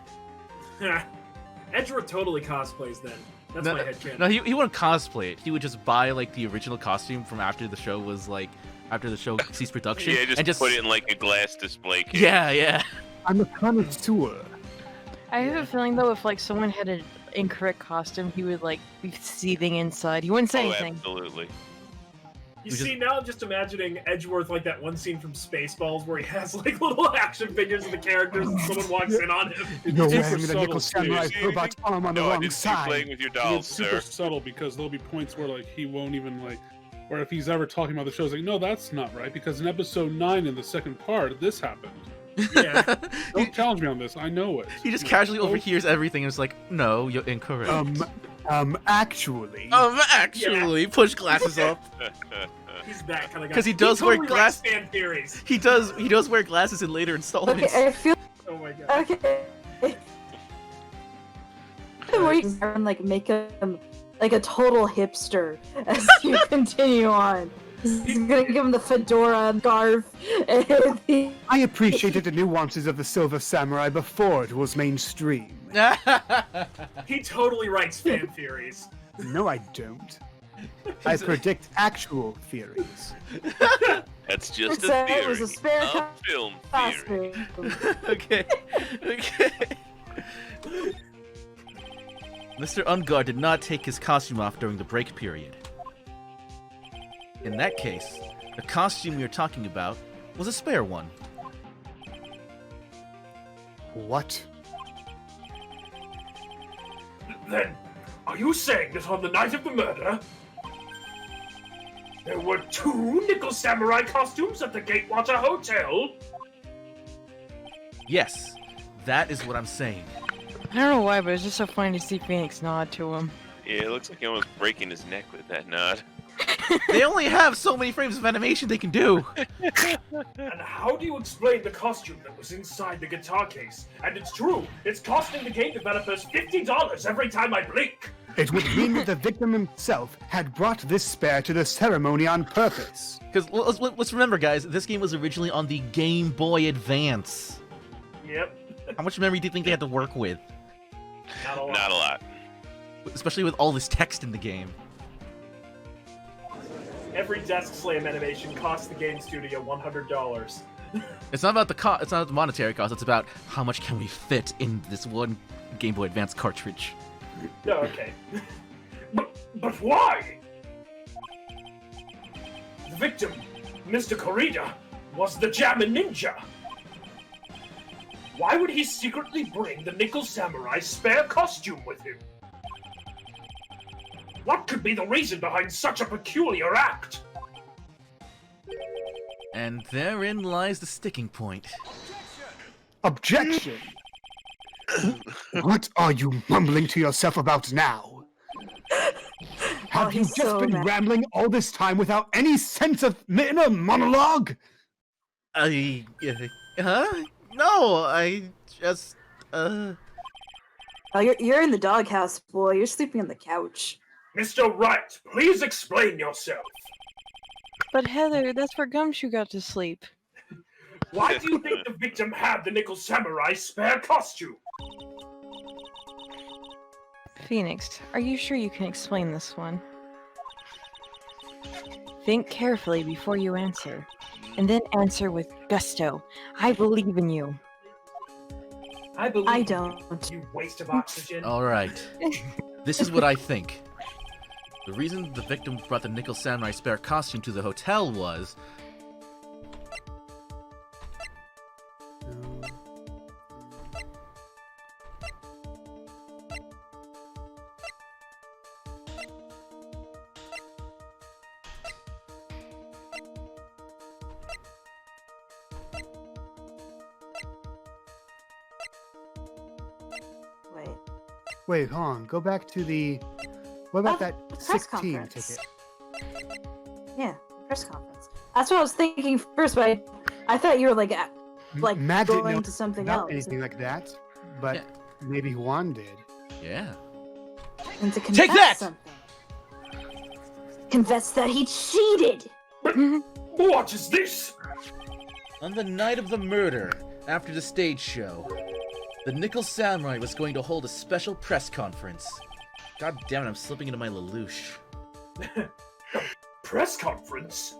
Edgeworth totally cosplays then. That's my headcanon. No, he wouldn't cosplay it. He would just buy, like, the original costume from after the show was, like, after the show ceased production. Yeah, and just put it in, like, a glass display case. Yeah. I'm a connoisseur. I have a feeling though, if like someone had an incorrect costume, he would like be seething inside. He wouldn't say anything. Absolutely. You see, now I'm just imagining Edgeworth like that one scene from Spaceballs where he has like little action figures of the characters and someone walks in on him. You're Super wearing the subtle, Nickel Samurai Steve. robot arm on the No, I wrong didn't see you playing side. with your It's dolls, super sir. subtle because there'll be points where like he won't even like, or if he's ever talking about the show, it's like, no, that's not right because in episode 9 in the second part, this happened. Yeah. Don't challenge me on this. I know it. He just casually overhears everything and is like, no, you're incorrect. Actually. Actually, push glasses up. He's that kind of guy. 'Cause he does wear totally writes glass- fan theories. He does wear glasses in later installments. Okay, I feel Oh my god. okay. The more you can like make him like a total hipster as you continue on. He's gonna give him the fedora and scarf and the... I appreciated the nuances of the Silver Samurai before it was mainstream. He totally writes fan theories. No, I don't. I predict actual theories. That's just a It theory. was a spare A film theory. costume. Okay. Mr. Ungar did not take his costume off during the break period. In that case, the costume you're talking about was a spare one. What? Then, are you saying that on the night of the murder, there were 2 Nickel Samurai costumes at the Gatewater Hotel? Yes, that is what I'm saying. I don't know why, but it's just so funny to see Phoenix nod to him. Yeah, it looks like he almost breaking his neck with that nod. They only have so many frames of animation they can do. And how do you explain the costume that was inside the guitar case? And it's true, it's costing the game developers $50 every time I blink. It would mean that the victim himself had brought this spare to the ceremony on purpose. Because let's remember, guys, this game was originally on the Game Boy Advance. Yep. How much memory do you think they had to work with? Not a lot. Not a lot. Especially with all this text in the game. Every desk slam animation cost the game studio $100. It's not about it's not the monetary cost. It's about how much can we fit in this one Game Boy Advance cartridge. No, okay. But why? The victim, Mr. Corrida, was the Jammin' Ninja. Why would he secretly bring the Nickel Samurai spare costume with him? What could be the reason behind such a peculiar act? And therein lies the sticking point. Objection! What are you mumbling to yourself about now? Have you he's just so been mad. rambling all this time without any sense of inner monologue? Huh? No, I just, Oh, you're in the doghouse, boy. You're sleeping on the couch. Mr. Wright, please explain yourself. But Heather, that's where Gumshoe got to sleep. Why do you think the victim had the Nickel Samurai's spare costume? Phoenix, are you sure you can explain this one? Think carefully before you answer, and then answer with gusto. I believe in you. I believe I you, don't. You waste of oxygen. Alright. This is what I think. The reason the victim brought the Nickel Samurai spare costume to the hotel was... Wait. Wait, hold on. Go back to the. What about Oh, that the press 16 conference. ticket? Yeah, press conference. That's what I was thinking first, but I thought you were like Matt didn't going know to something about else. anything like that, but Yeah. maybe Juan did. Yeah. And to confess that! something. Confess that he cheated! What is this? On the night of the murder, after the stage show, the Nickel Samurai was going to hold a special press conference. God damn it, I'm slipping into my Lelouch. Press conference?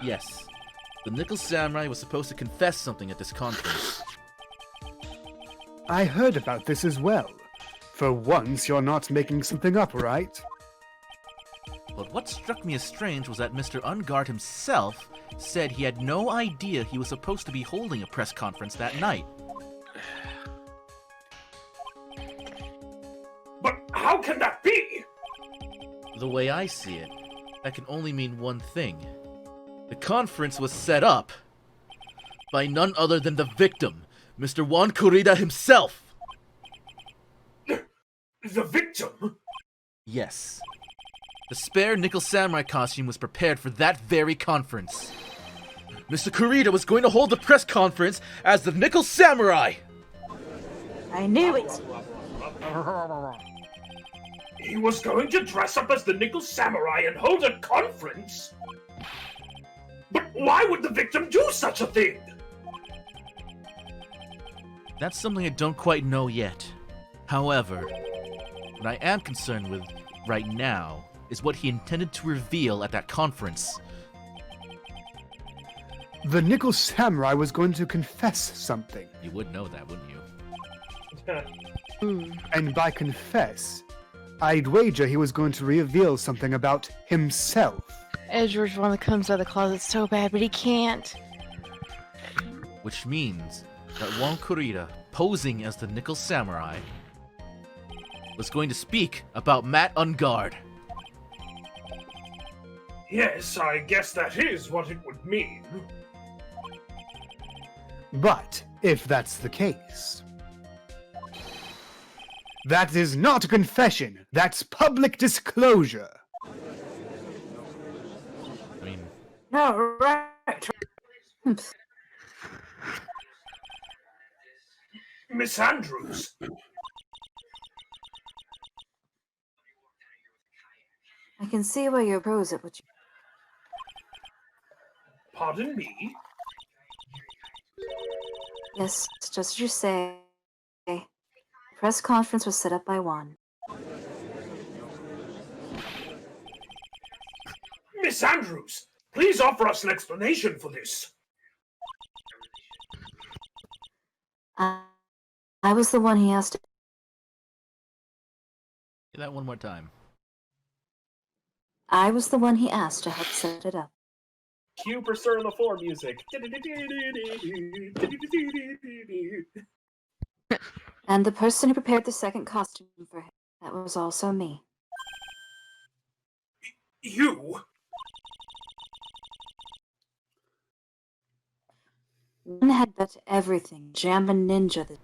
Yes. The Nickel Samurai was supposed to confess something at this conference. I heard about this as well. For once, you're not making something up, right? But what struck me as strange was that Mr. Ungard himself said he had no idea he was supposed to be holding a press conference that night. But how can that be? The way I see it, that can only mean one thing. The conference was set up by none other than the victim, Mr. Juan Corrida himself! The victim? Yes. The spare Nickel Samurai costume was prepared for that very conference. Mr. Corrida was going to hold the press conference as the Nickel Samurai! I knew it! He was going to dress up as the Nickel Samurai and hold a conference? But why would the victim do such a thing? That's something I don't quite know yet. However, what I am concerned with right now is what he intended to reveal at that conference. The Nickel Samurai was going to confess something. You would know that, wouldn't you? And by confess, I'd wager he was going to reveal something about himself. Edgeworth wanna comes out of the closet so bad, but he can't. Which means that Juan Corrida, posing as the Nickel Samurai, was going to speak about Matt Ungard. Yes, I guess that is what it would mean. But if that's the case, that is not a confession. That's public disclosure. I mean, No, right. Miss Andrews, I can see why you're pros at what you. pardon me? Yes, just as you say. The press conference was set up by Juan. Miss Andrews, please offer us an explanation for this. I was the one he asked. say that one more time. I was the one he asked to help set it up. Cue Persona 4 music. And the person who prepared the second costume for him, that was also me. You? One had bet everything, Jamba Ninja.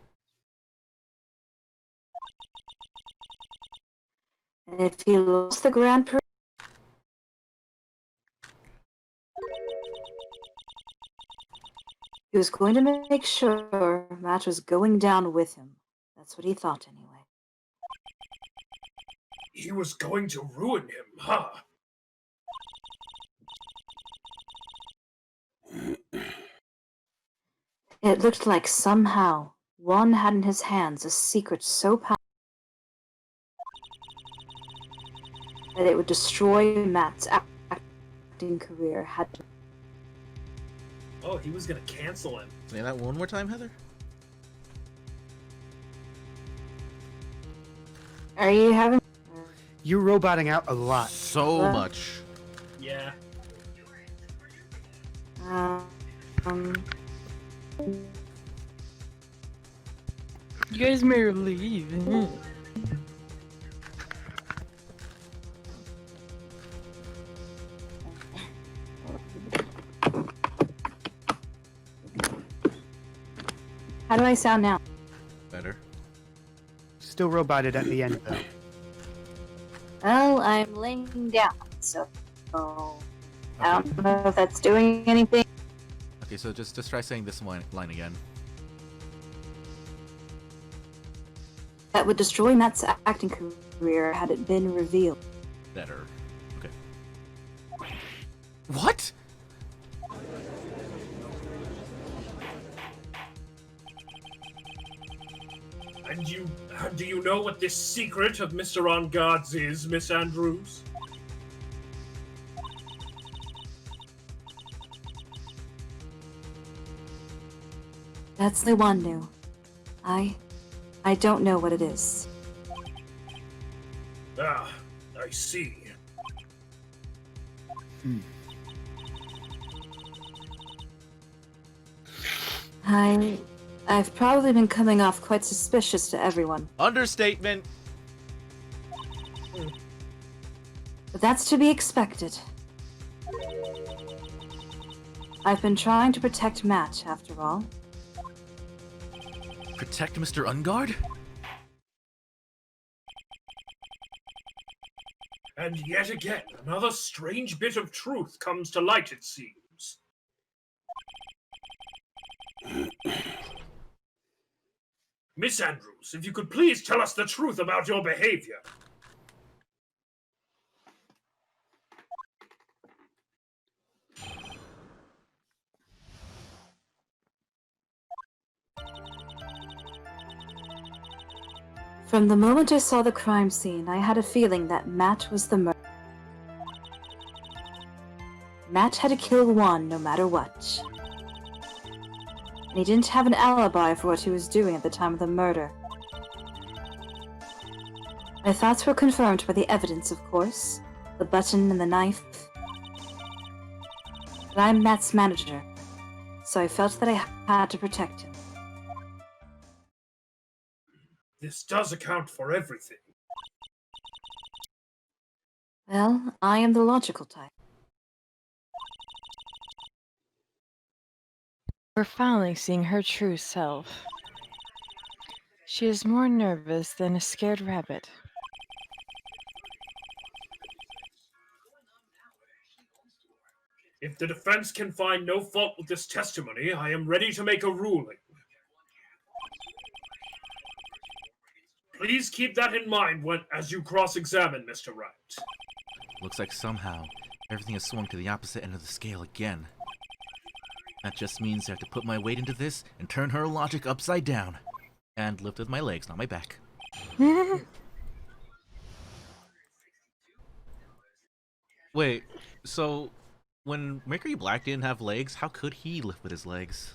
And if he lost the Grand Prix, he was going to make sure Matt was going down with him. That's what he thought, anyway. He was going to ruin him, huh? It looked like somehow Juan had in his hands a secret so powerful that it would destroy Matt's acting career. Oh, he was gonna cancel him. Say that one more time, Heather? Are you having? You're roboting out a lot. So What? much. Yeah. You guys may leave. How do I sound now? Better. Still roboted at the end, though. Well, I'm laying down, so I don't know if that's doing anything. Okay, so just try saying this line again. That would destroy Matt's acting career had it been revealed. Better. Okay. What? And do you know what this secret of Mr. On Guards is, Miss Andrews? That's the one knew. I don't know what it is. Ah, I see. I've probably been coming off quite suspicious to everyone, Understatement. but that's to be expected. I've been trying to protect Matt, after all. Protect Mr. Ungard? And yet again, another strange bit of truth comes to light, it seems. Miss Andrews, if you could please tell us the truth about your behavior. From the moment I saw the crime scene, I had a feeling that Matt was the murderer. Matt had to kill Juan no matter what. And he didn't have an alibi for what he was doing at the time of the murder. My thoughts were confirmed by the evidence, of course. The button and the knife. But I'm Matt's manager, so I felt that I had to protect him. This does account for everything. Well, I am the logical type. We're finally seeing her true self. She is more nervous than a scared rabbit. If the defense can find no fault with this testimony, I am ready to make a ruling. Please keep that in mind as you cross-examine Mr. Wright. Looks like somehow everything has swung to the opposite end of the scale again. That just means I have to put my weight into this and turn her logic upside down. And lift with my legs, not my back. Wait, so when Mercury Black didn't have legs, how could he lift with his legs?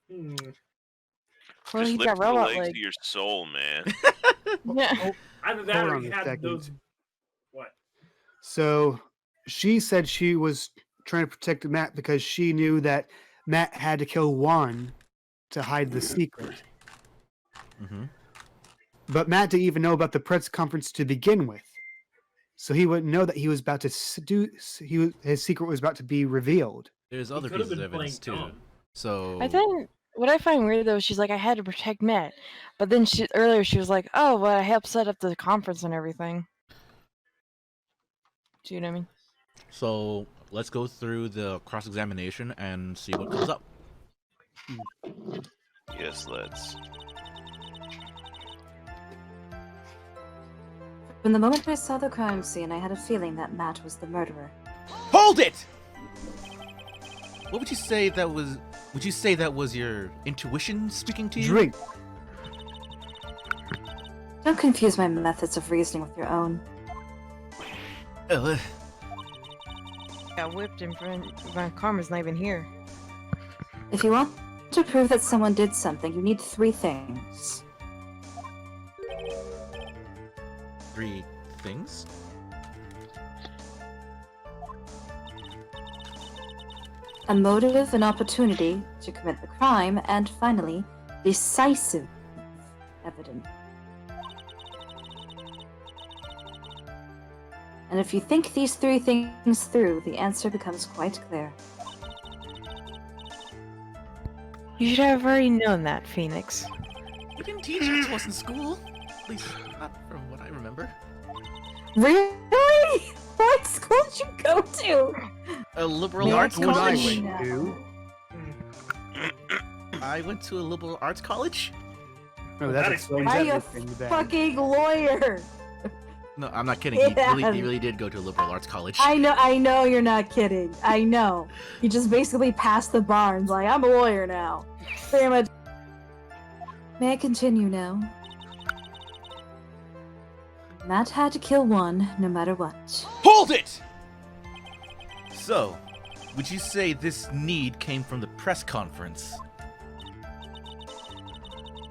Well, Just he lift got the robot legs legs. to your soul, man. Yeah. Either that Hold or on he a had second. those... What? So she said she was trying to protect Matt because she knew that Matt had to kill Juan to hide the secret. Mm-hmm. But Matt didn't even know about the press conference to begin with. So he wouldn't know that he was about to his secret was about to be revealed. There's He other could have pieces of been evidence too. playing dumb. So I think what I find weird though, she's like, I had to protect Matt, but then earlier she was like, oh, well, I helped set up the conference and everything. Do you know what I mean? So let's go through the cross-examination and see what comes up. Yes, let's. From the moment I saw the crime scene, I had a feeling that Matt was the murderer. Hold it! What would you say that was? Would you say that was your intuition speaking to you? Drink. Don't confuse my methods of reasoning with your own. Got whipped in front. Karma's not even here. If you want to prove that someone did something, you need 3 things. 3 things? A motive, an opportunity to commit the crime, and finally, decisive evidence. And if you think these 3 things through, the answer becomes quite clear. You should have already known that, Phoenix. We didn't teach it to us in school. At least, not from what I remember. Really? What school did you go to? A liberal May I arts call What I college? you went now? to. I went to a liberal arts college? Oh, that explains Are you a everything then. fucking lawyer? No, I'm not kidding. Yeah. He really did go to a liberal arts college. I know you're not kidding. I know. You just basically passed the bar and like, I'm a lawyer now. Pretty much. May I continue now? Matt had to kill one, no matter what. Hold it! So, would you say this need came from the press conference?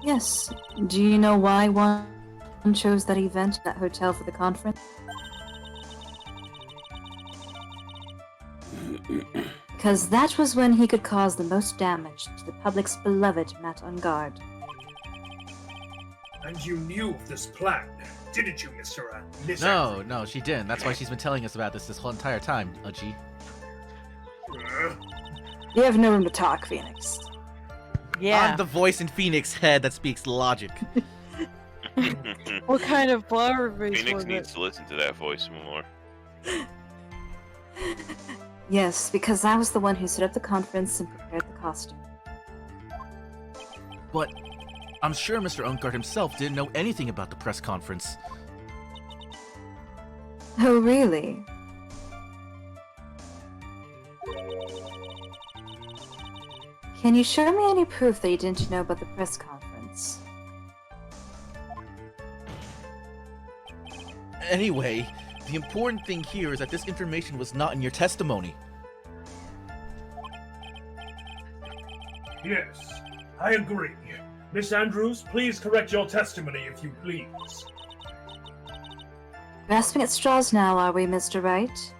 Yes. Do you know why one chose that event, that hotel for the conference? Because that was when he could cause the most damage to the public's beloved Matt on guard. And you knew of this plan, didn't you, Mr. Miss No, she didn't. That's why she's been telling us about this whole entire time, Uji. You have no room to talk, Phoenix. Yeah. I'm the voice in Phoenix's head that speaks logic. What kind of flower base Phoenix was needs it? to listen to that voice more. Yes, because I was the one who set up the conference and prepared the costume. But I'm sure Mr. Unkard himself didn't know anything about the press conference. Oh, really? Can you show me any proof that you didn't know about the press conference? Anyway, the important thing here is that this information was not in your testimony. Yes, I agree. Miss Andrews, please correct your testimony if you please. Grasping at straws now, are we, Mr. Wright?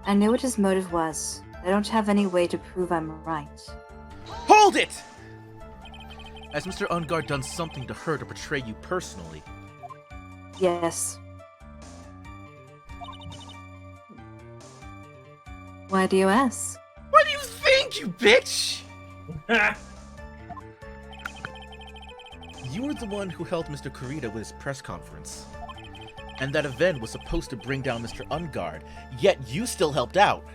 I know what his motive was. I don't have any way to prove I'm right. Hold it! Has Mr. Ungard done something to hurt or betray you personally? Yes. Why do you ask? What do you think, you bitch? You were the one who helped Mr. Kurita with his press conference. And that event was supposed to bring down Mr. Ungard, yet you still helped out.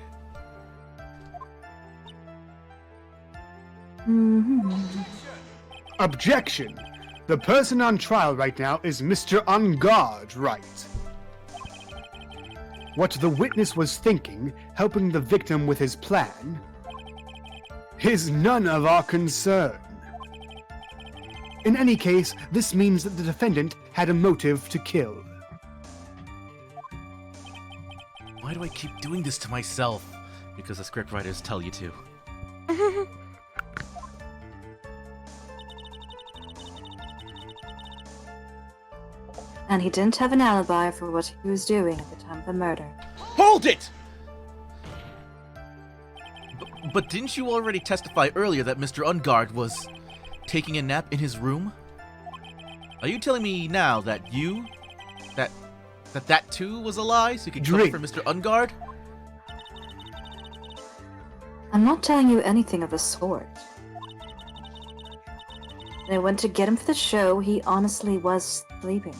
Objection! The person on trial right now is Mr. Ungard, right? What the witness was thinking, helping the victim with his plan, is none of our concern. In any case, this means that the defendant had a motive to kill. Why do I keep doing this to myself? Because the scriptwriters tell you to. And he didn't have an alibi for what he was doing at the time of the murder. Hold it! But didn't you already testify earlier that Mr. Ungard was taking a nap in his room? Are you telling me now that that too was a lie, so you could cover for Mr. Ungard? I'm not telling you anything of the sort. When I went to get him for the show, he honestly was sleeping.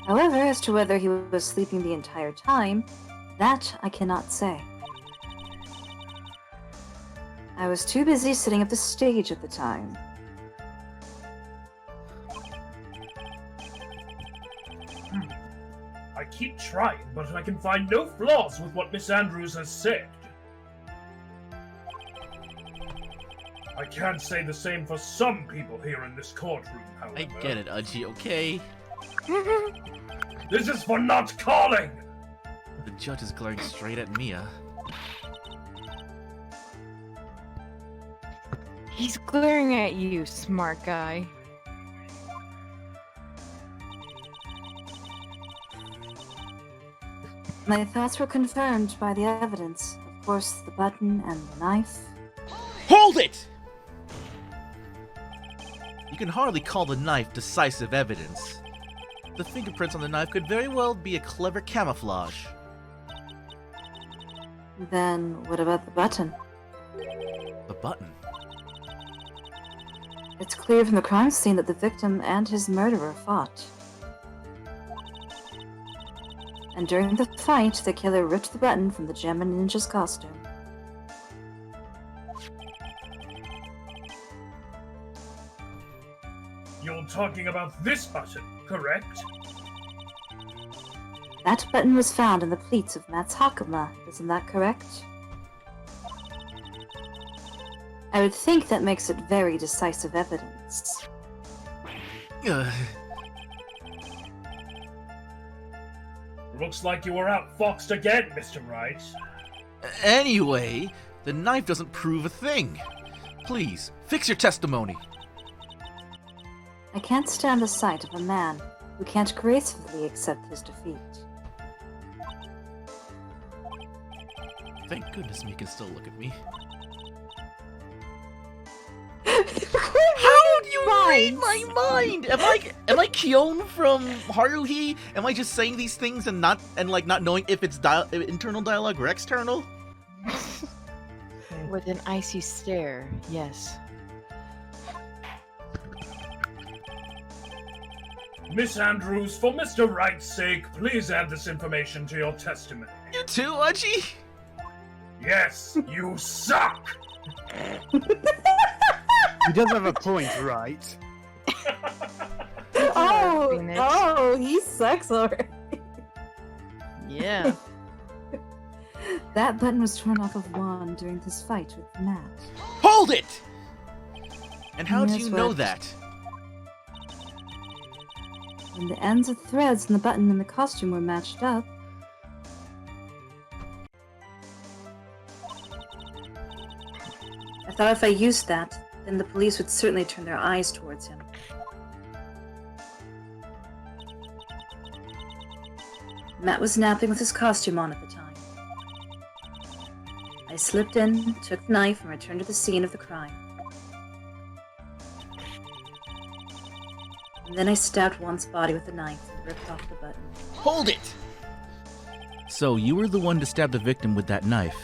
However, as to whether he was sleeping the entire time, that I cannot say. I was too busy setting up the stage at the time. I I keep trying, but I can find no flaws with what Miss Andrews has said. I can't say the same for some people here in this courtroom, however. I get it, Uji, okay? This is for not calling! The judge is glaring straight at Mia. He's glaring at you, smart guy. My thoughts were confirmed by the evidence. Of course, the button and the knife. Hold it! You can hardly call the knife decisive evidence. The fingerprints on the knife could very well be a clever camouflage. Then, what about the button? The button? It's clear from the crime scene that the victim and his murderer fought. And during the fight, the killer ripped the button from the Gem and Ninja's costume. You're talking about this button, correct? That button was found in the pleats of Matt's Hakama, isn't that correct? I would think that makes it very decisive evidence. Looks like you were outfoxed again, Mr. Wright. Anyway, the knife doesn't prove a thing. Please, fix your testimony. I can't stand the sight of a man who can't gracefully accept his defeat. Thank goodness Mia can still look at me. How do you read my mind? Am I Kyon from Haruhi? Am I just saying these things and not knowing if it's internal dialogue or external? With an icy stare, yes. Miss Andrews, for Mr. Wright's sake, please add this information to your testimony. You too, Uji? Yes, you suck! He does have a point, right? Phoenix. Oh, he sucks already. Yeah. That button was torn off of Juan during this fight with Matt. Hold it! And how do Yes, you know what? that? When the ends of threads in the button and the costume were matched up, I thought if I used that, then the police would certainly turn their eyes towards him. Matt was napping with his costume on at the time. I slipped in, took the knife, and returned to the scene of the crime. And then I stabbed Juan's body with the knife and ripped off the button. Hold it! So you were the one to stab the victim with that knife.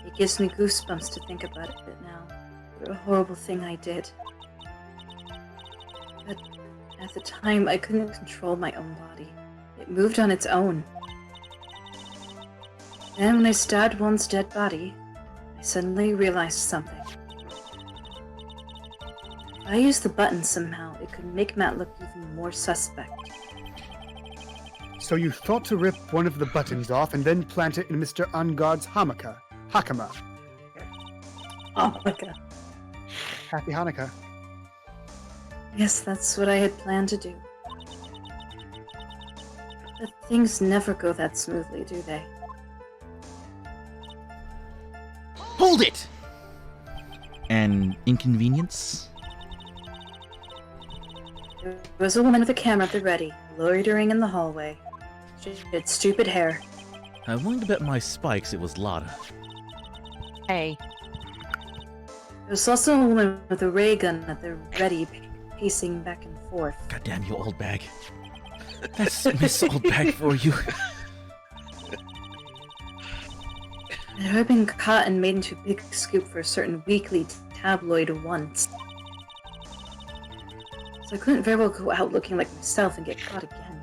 It gives me goosebumps to think about it now. What a horrible thing I did. But at the time, I couldn't control my own body. It moved on its own. Then when I stabbed Juan's dead body, I suddenly realized something. If I used the button somehow, it could make Matt look even more suspect. So you thought to rip one of the buttons off and then plant it in Mr. Ungard's Hakama. Oh my god. Happy Hanukkah. Yes, that's what I had planned to do. But things never go that smoothly, do they? Hold it! An inconvenience? There was a woman with a camera at the ready, loitering in the hallway. She had stupid hair. I'm willing to bet my spikes it was Lada. Hey. There was also a woman with a ray gun at the ready, pacing back and forth. Goddamn you, old bag. That's Miss Old Bag for you. It had been caught and made into a big scoop for a certain weekly tabloid once. So I couldn't very well go out looking like myself and get caught again.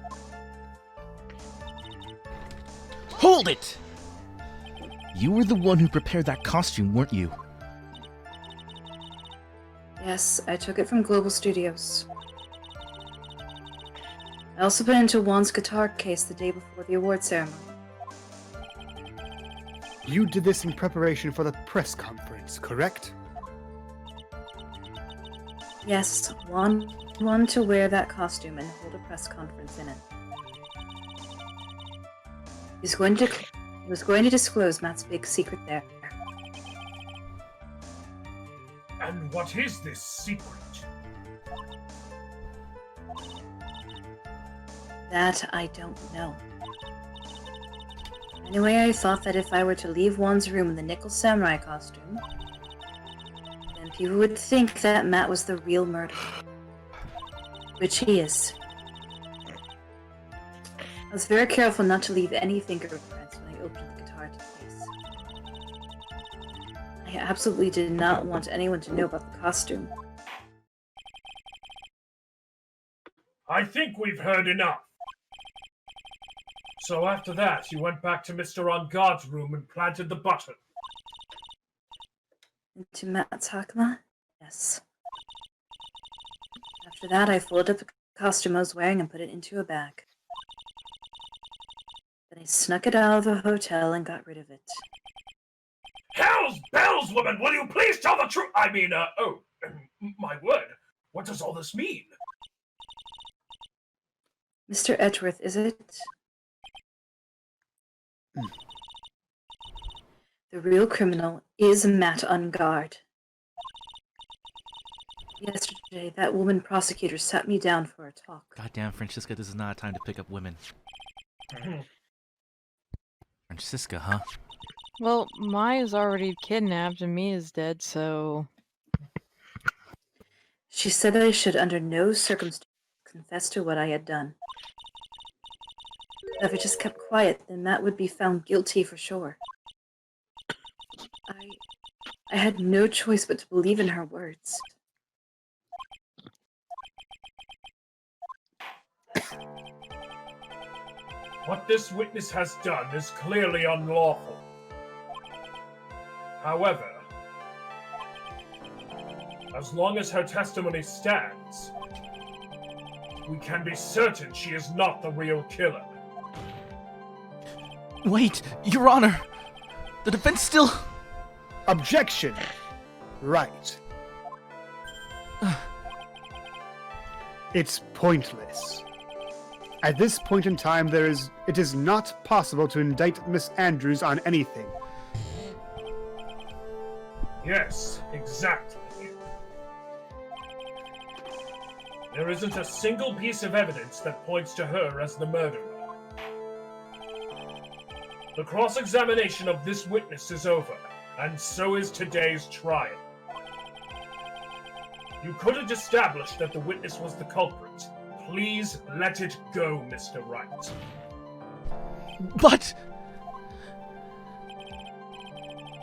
Hold it! You were the one who prepared that costume, weren't you? Yes, I took it from Global Studios. I also put it into Juan's guitar case the day before the award ceremony. You did this in preparation for the press conference, correct? Yes, Juan wanted to wear that costume and hold a press conference in it. He was going to disclose Matt's big secret there. And what is this secret? That I don't know. Anyway, I thought that if I were to leave Juan's room in the Nickel Samurai costume, then people would think that Matt was the real murderer. Which he is. I was very careful not to leave any fingerprints when I opened the guitar case. I absolutely did not want anyone to know about the costume. I think we've heard enough. So after that, you went back to Mr. On Guard's room and planted the button. Into Matt's Hakama? Yes. After that, I folded up the costume I was wearing and put it into a bag. Then I snuck it out of the hotel and got rid of it. Hell's bells, woman! Will you please tell the truth? I mean, my word. What does all this mean? Mr. Edgeworth, is it? The real criminal is Matt On Guard. Yesterday, that woman prosecutor sat me down for a talk. Goddamn, Francisca, this is not a time to pick up women. Francisca, huh? Well, Maya's already kidnapped and Mia's dead, so... She said that I should under no circumstances confess to what I had done. If I just kept quiet, then Matt would be found guilty for sure. I had no choice but to believe in her words. What this witness has done is clearly unlawful. However, as long as her testimony stands, we can be certain she is not the real killer. Wait, Your Honor! The defense still... Objection! Right. It's pointless. At this point in time, it is not possible to indict Miss Andrews on anything. Yes, exactly. There isn't a single piece of evidence that points to her as the murderer. The cross-examination of this witness is over, and so is today's trial. You couldn't establish that the witness was the culprit. Please let it go, Mr. Wright. But...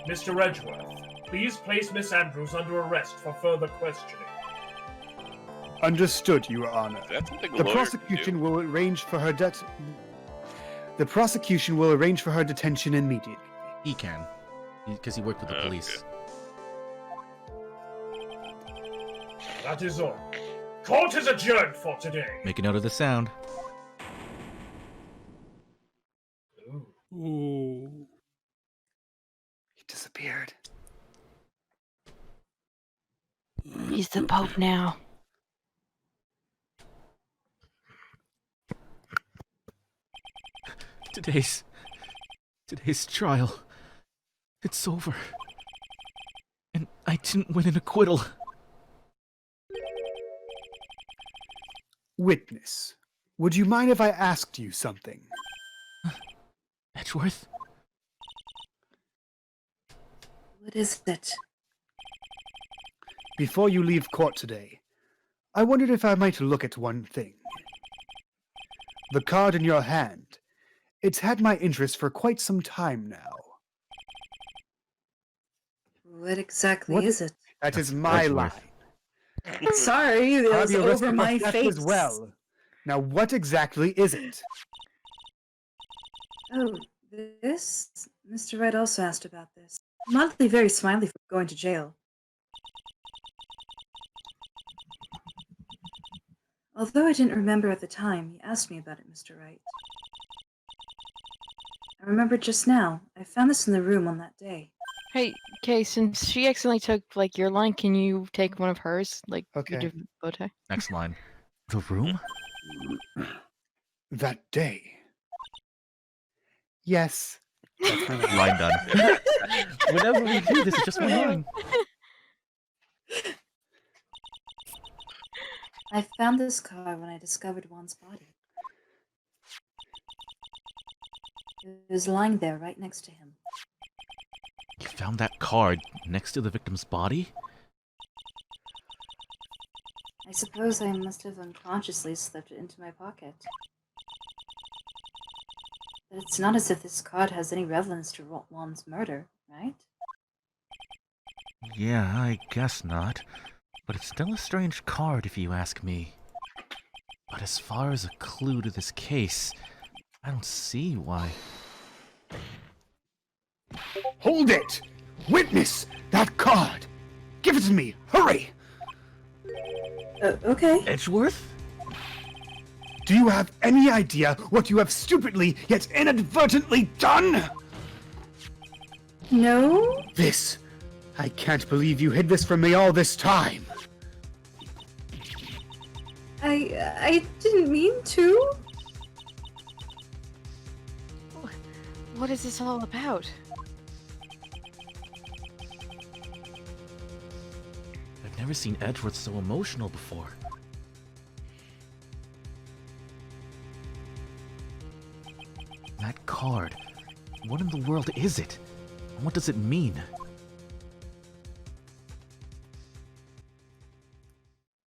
Mr. Edgeworth, please place Miss Andrews under arrest for further questioning. Understood, Your Honor. That's something a The lawyer prosecution can do. will arrange for her The prosecution will arrange for her detention immediately. He can. Because he worked with the Okay. police. That is all. Court is adjourned for today. Make a note of the sound. Ooh. Ooh. He disappeared. He's the Pope now. Today's trial. It's over. And I didn't win an acquittal. Witness, would you mind if I asked you something? Edgeworth? What is it? Before you leave court today, I wondered if I might look at one thing. The card in your hand. It's had my interest for quite some time now. What exactly What? is it? That is my line. Edgeworth. Sorry, it I'll was be arrested over for my theft face. as well. Now, what exactly is it? Oh, this? Mr. Wright also asked about this. I'm oddly very smiley for going to jail. Although I didn't remember at the time, you asked me about it, Mr. Wright. I remember just now. I found this in the room on that day. Hey, Kay, since she accidentally took, like, your line, can you take one of hers? Like, Okay. your different bow tie? Next line. The room? That day. Yes. That's my line. Line done. Whenever we do this, it's just one line. I found this card when I discovered Juan's body. It was lying there right next to him. You found that card next to the victim's body? I suppose I must have unconsciously slipped it into my pocket. But it's not as if this card has any relevance to Juan's murder, right? Yeah, I guess not. But it's still a strange card if you ask me. But as far as a clue to this case, I don't see why. Hold it! Witness that card! Give it to me! Hurry! Okay. Edgeworth? Do you have any idea what you have stupidly yet inadvertently done? No? This. I can't believe you hid this from me all this time. I didn't mean to. What is this all about? I've never seen Edgeworth so emotional before. That card. What in the world is it? And what does it mean?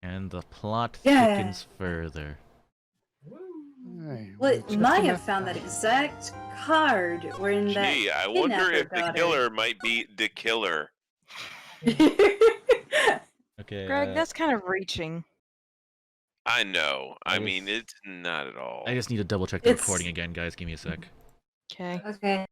And the plot thickens further. Well, it might have found that exact card wherein that Gee, I wonder if the kidnapper killer might be the killer. got it. Okay. Greg, that's kind of reaching. I know. I I was- mean, it's not at all. I just need to double check the It's- recording again, guys. Give me a sec. Okay. Okay.